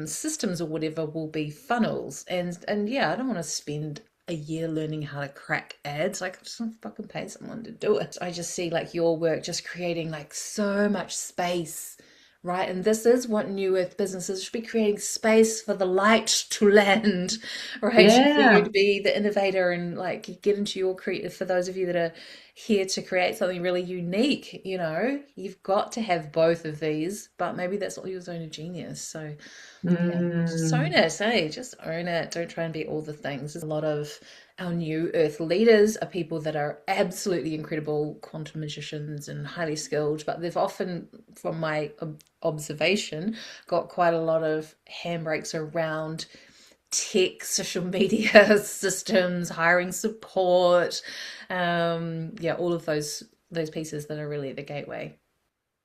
systems or whatever will be funnels. And yeah, I don't want to spend a year learning how to crack ads. Like I just want to fucking pay someone to do it. I just see like your work just creating like so much space, right? And this is what New Earth businesses should be, creating space for the light to land, right? For you Yeah. to be the innovator and like get into your creative. For those of you that are here to create something really unique, you've got to have both of these, but maybe that's not your zone of genius. So yeah, just own Mm. it, hey, just own it. Don't try and be all the things. There's a lot of our new earth leaders are people that are absolutely incredible quantum magicians and highly skilled, but they've often, from my observation, got quite a lot of handbrakes around tech, social media systems, hiring support, yeah, all of those pieces that are really the gateway.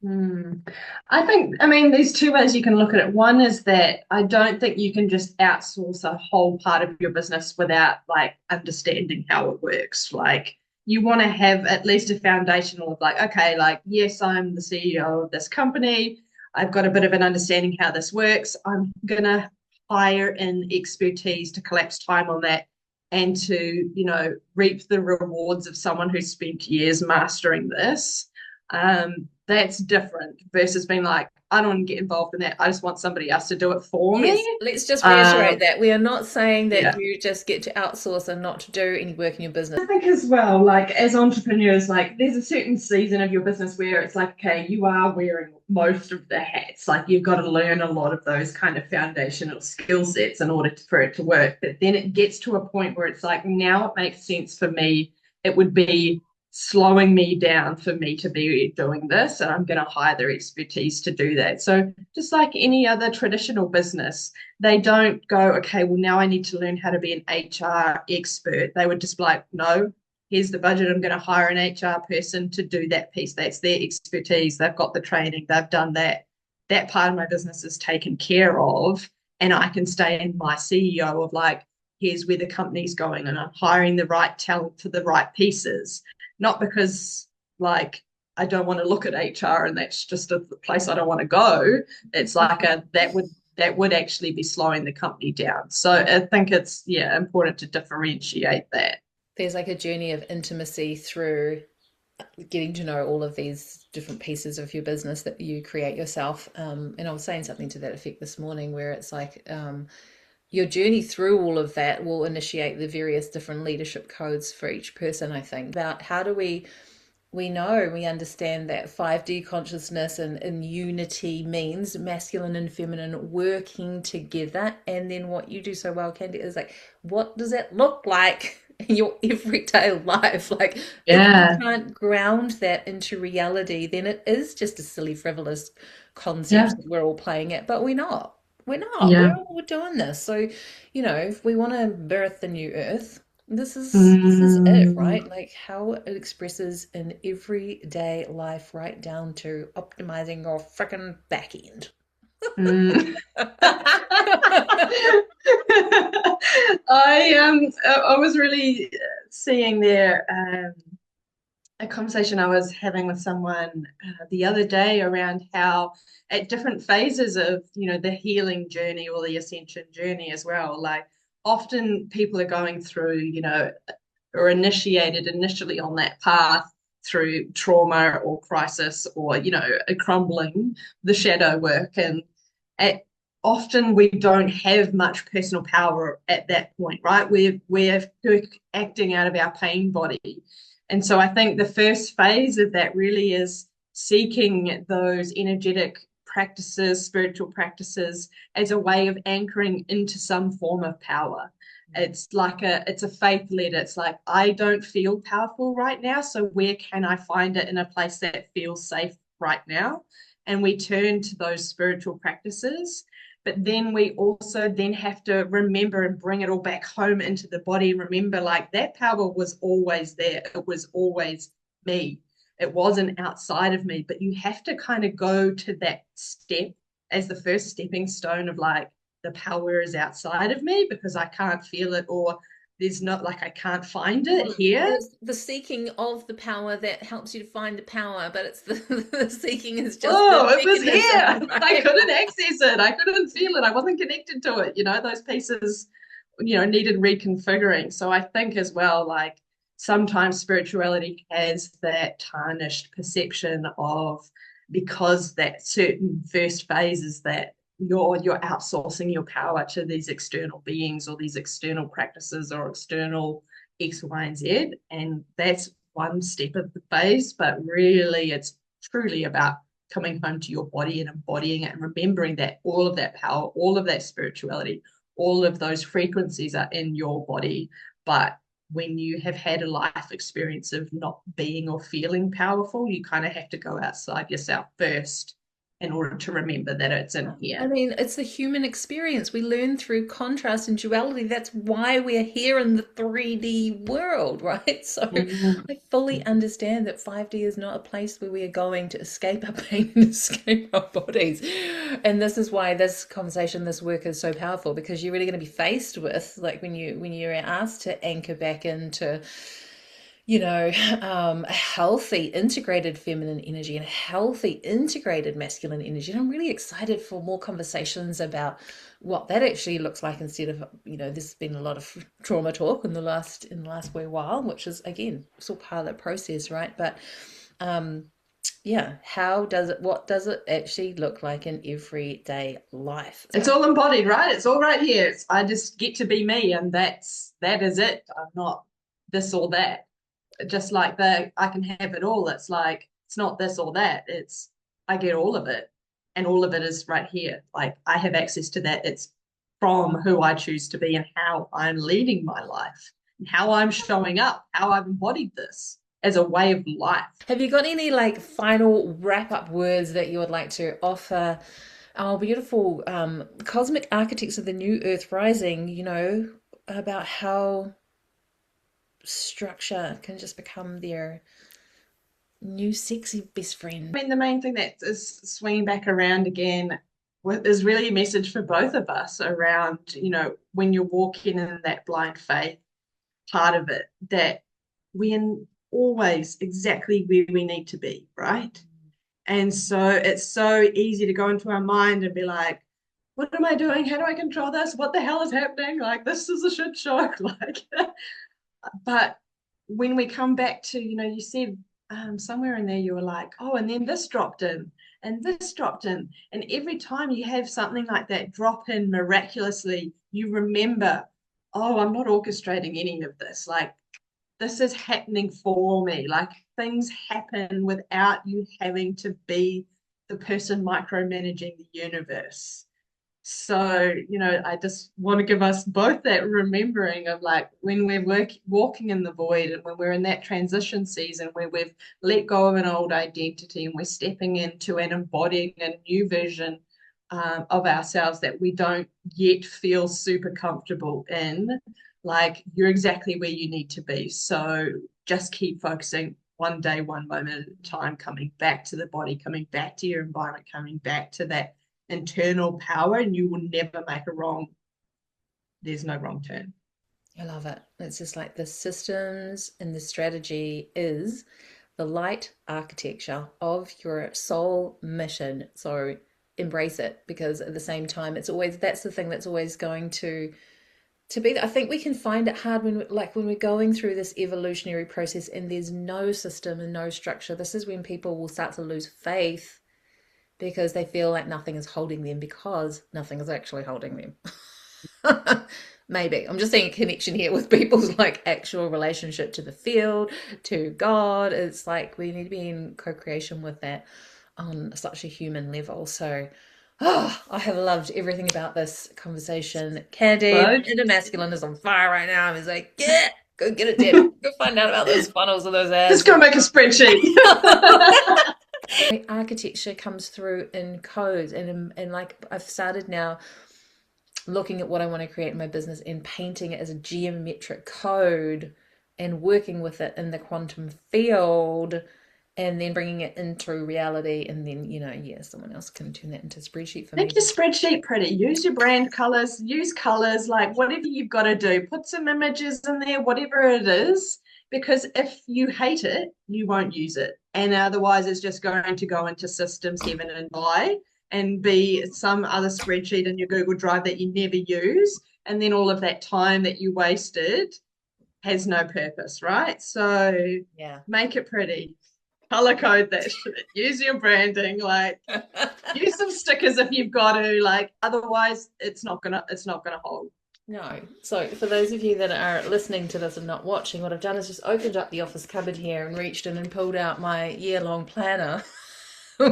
Mm. I think, I mean, there's two ways you can look at it. One is that I don't think you can just outsource a whole part of your business without like understanding how it works. Like you want to have at least a foundational of like, okay, like, yes, I'm the CEO of this company. I've got a bit of an understanding how this works. I'm gonna hire in expertise to collapse time on that and to, reap the rewards of someone who's spent years mastering this. That's different versus being like, I don't want to get involved in that. I just want somebody else to do it for Yes, me. let's just reiterate Um, that. We are not saying that yeah. you just get to outsource and not to do any work in your business. I think as well, like as entrepreneurs, like there's a certain season of your business where it's like, okay, you are wearing most of the hats. Like you've got to learn a lot of those kind of foundational skill sets in order for it to work. But then it gets to a point where it's like, now it makes sense for me. It would be slowing me down for me to be doing this, and I'm going to hire their expertise to do that. So just like any other traditional business, they don't go, okay, well, now I need to learn how to be an HR expert. They would just be like, no, here's the budget. I'm going to hire an HR person to do that piece. That's their expertise. They've got the training. They've done that. That part of my business is taken care of. And I can stay in my CEO of like, here's where the company's going. And I'm hiring the right talent for the right pieces. Not because like I don't want to look at HR and that's just a place I don't want to go. It's like that would actually be slowing the company down. So I think it's important to differentiate that. There's like a journey of intimacy through getting to know all of these different pieces of your business that you create yourself. And I was saying something to that effect this morning, where it's like your journey through all of that will initiate the various different leadership codes for each person, I think. About how do we understand that 5D consciousness and unity means masculine and feminine working together. And then what you do so well, Candy, is like, what does that look like in your everyday life? Like, if you Yeah, can't ground that into reality, then it is just a silly, frivolous yeah, concept that we're all playing at, but we're not. We're not. yeah. We're doing this. So, if we want to birth the new earth, this is it, Mm, right? Like how it expresses in everyday life, right down to optimizing your freaking back end. mm. I was really seeing there a conversation I was having with someone the other day around how at different phases of the healing journey or the ascension journey as well, like often people are going through or initiated initially on that path through trauma or crisis or a crumbling the shadow work, and at, often we don't have much personal power at that point, right? We're acting out of our pain body. And so I think the first phase of that really is seeking those energetic practices, spiritual practices as a way of anchoring into some form of power. It's a faith led. It's like, I don't feel powerful right now, so where can I find it in a place that feels safe right now? And we turn to those spiritual practices, but then we also then have to remember and bring it all back home into the body and remember, like, that power was always there. It was always me. It wasn't outside of me. But you have to kind of go to that step as the first stepping stone of, like, the power is outside of me because I can't feel it, or there's not, like, I can't find it Well, here. it's the seeking of the power that helps you to find the power, but it's the seeking is just the Oh, it was mechanism, here. I right? couldn't access it. I couldn't feel it. I wasn't connected to it. Those pieces, needed reconfiguring. So I think as well, like, sometimes spirituality has that tarnished perception of, because that certain first phase is that you're outsourcing your power to these external beings or these external practices or external X, Y, and Z. And that's one step of the phase, but really it's truly about coming home to your body and embodying it and remembering that all of that power, all of that spirituality, all of those frequencies are in your body. But when you have had a life experience of not being or feeling powerful, you kind of have to go outside yourself first in order to remember that it's in I here. mean, it's the human experience. We learn through contrast and duality. That's why we're here in the 3D world, right? So Mm. I fully understand that 5D is not a place where we are going to escape our pain and escape our bodies. And this is why this conversation, this work is so powerful, because you're really going to be faced with, like, when you're asked to anchor back into a healthy integrated feminine energy and healthy integrated masculine energy. And I'm really excited for more conversations about what that actually looks like, instead of, there's been a lot of trauma talk in the last wee while, which is, again, it's all part of the process, right? But um yeah, what does it actually look like in everyday life? It's all embodied, right? It's all right here. I just get to be me, and that is it. I'm not this or that. Just like the I can have it all. It's like, it's not this or that. It's, I get all of it, and all of it is right here. Like, I have access to that. It's from who I choose to be and how I'm leading my life and how I'm showing up, how I've embodied this as a way of life. Have you got any, like, final wrap up words that you would like to offer our beautiful cosmic architects of the new Earth rising, about how structure can just become their new sexy best friend? I mean, the main thing that is swinging back around again is really a message for both of us around, when you're walking in that blind faith part of it, that we're always exactly where we need to be, right? And so it's so easy to go into our mind and be like, what am I doing? How do I control this? What the hell is happening? Like, this is a shit show. Like, but when we come back to, you said, somewhere in there you were like, oh, and then this dropped in and this dropped in. And every time you have something like that drop in miraculously, you remember, oh, I'm not orchestrating any of this. Like, this is happening for me. Like, things happen without you having to be the person micromanaging the universe. So, I just want to give us both that remembering of, like, when we're walking in the void and when we're in that transition season where we've let go of an old identity and we're stepping into and embodying a new vision of ourselves that we don't yet feel super comfortable in, like, you're exactly where you need to be. So just keep focusing one day, one moment at a time, coming back to the body, coming back to your environment, coming back to that internal power, and you will never make a wrong. There's no wrong turn. I love it. It's just like the systems and the strategy is the light architecture of your soul mission. So embrace it, because at the same time, that's the thing that's always going to be. I think we can find it hard when we're going through this evolutionary process and there's no system and no structure. This is when people will start to lose faith, because they feel like nothing is holding them, because nothing is actually holding them. Maybe. I'm just seeing a connection here with people's like actual relationship to the field, to God. It's like we need to be in co-creation with that on such a human level. So, I have loved everything about this conversation. Candy, my So inner masculine is on fire right now. I'm like, yeah, go get it, Debbie. Go find out about those funnels and those let's ads. go make a spreadsheet. My architecture comes through in codes, and like I've started now looking at what I want to create in my business and painting it as a geometric code and working with it in the quantum field and then bringing it into reality. And then, yeah, someone else can turn that into a spreadsheet for me. Make your spreadsheet pretty. Use your brand colors, use colors, like whatever you've got to do. Put some images in there, whatever it is, because if you hate it, you won't use it. And otherwise, it's just going to go into systems heaven and die and be some other spreadsheet in your Google Drive that you never use. And then all of that time that you wasted has no purpose, right? So Yeah. make it pretty. Color code that shit. Use your branding, like use some stickers if you've got to, like otherwise it's not gonna hold. No. So for those of you that are listening to this and not watching, what I've done is just opened up the office cupboard here and reached in and pulled out my year-long planner,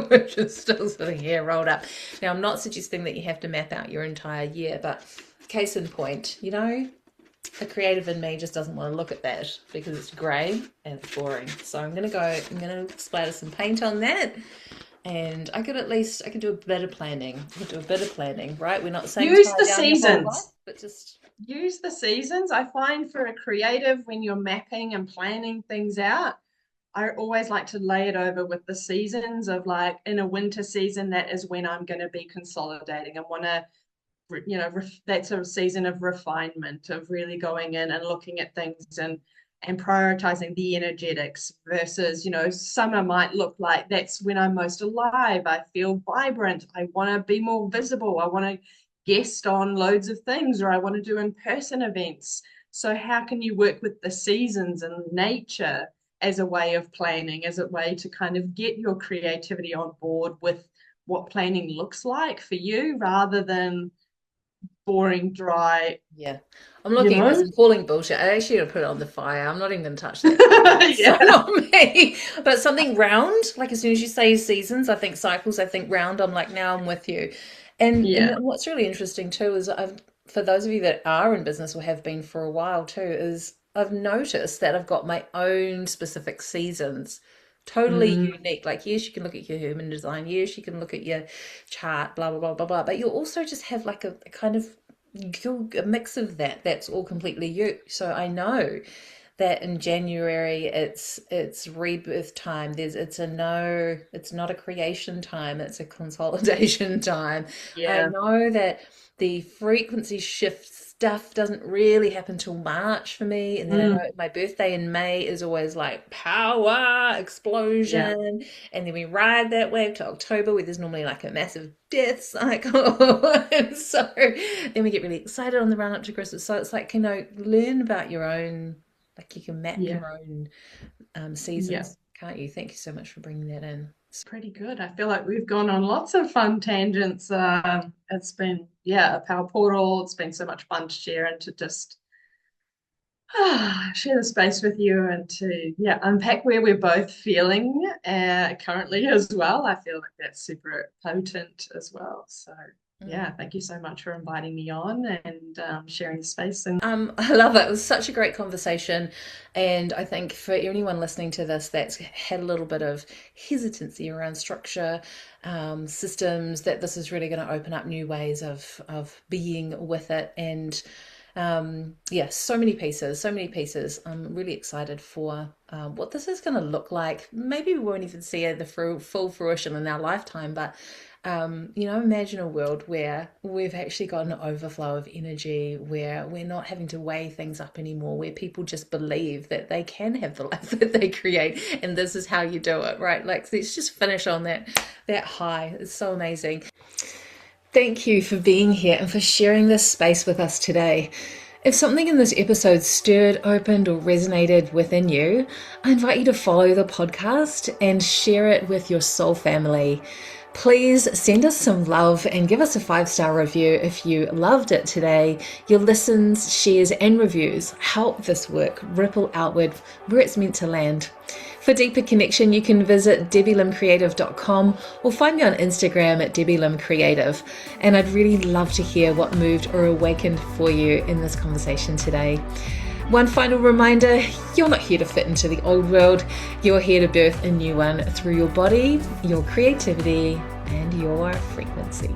which is still sitting here rolled up. Now, I'm not suggesting that you have to map out your entire year, but case in point, a creative in me just doesn't want to look at that because it's grey and it's boring. So I'm going to splatter some paint on that. And I can do a bit of planning. I can do a bit of planning, right? We're not saying use the seasons, life, but just use the seasons. I find for a creative, when you're mapping and planning things out, I always like to lay it over with the seasons of like in a winter season, that is when I'm going to be consolidating. I want to that's a season of refinement, of really going in and looking at things and prioritizing the energetics versus, summer might look like that's when I'm most alive. I feel vibrant. I want to be more visible. I want to guest on loads of things, or I want to do in-person events. So how can you work with the seasons and nature as a way of planning, as a way to kind of get your creativity on board with what planning looks like for you, rather than boring, dry. Yeah. I'm looking at this and calling bullshit. I actually gonna put it on the fire. I'm not even gonna touch that. Yeah. So not me. But something round, like as soon as you say seasons, I think cycles, I think round, I'm like, now I'm with you. And what's really interesting too is for those of you that are in business or have been for a while too, is I've noticed that I've got my own specific seasons. Totally unique. Like, yes, you can look at your human design. Yes, you can look at your chart, blah, blah, blah, blah, blah. But you'll also just have like a kind of a mix of that's all completely you. So I know that in January it's rebirth time. It's not a creation time, it's a consolidation time. I know that the frequency shift stuff doesn't really happen till March for me. And then I know my birthday in May is always like power, explosion. And then we ride that wave to October where there's normally like a massive death cycle. And so then we get really excited on the run up to Christmas. So it's like, learn about your own, like you can map your own seasons, can't you? Thank you so much for bringing that in. It's pretty good. I feel like we've gone on lots of fun tangents. It's been, a power portal. It's been so much fun to share and to just share the space with you and to, unpack where we're both feeling currently as well. I feel like that's super potent as well. So thank you so much for inviting me on and sharing the space. And I love it. It was such a great conversation. And I think for anyone listening to this that's had a little bit of hesitancy around structure, systems, that this is really going to open up new ways of being with it. And so many pieces. I'm really excited for what this is going to look like. Maybe we won't even see the full fruition in our lifetime, but imagine a world where we've actually got an overflow of energy, where we're not having to weigh things up anymore, where people just believe that they can have the life that they create, and this is how you do it, right? Like, let's just finish on that high. It's so amazing. Thank you for being here and for sharing this space with us today. If something in this episode stirred, opened, or resonated within you, I invite you to follow the podcast and share it with your soul family. Please send us some love and give us a 5-star review if you loved it today. Your listens, shares, and reviews help this work ripple outward where it's meant to land. For deeper connection, you can visit debbielimcreative.com or find me on Instagram at debbielimcreative. And I'd really love to hear what moved or awakened for you in this conversation today. One final reminder, you're not here to fit into the old world. You're here to birth a new one through your body, your creativity, and your frequency.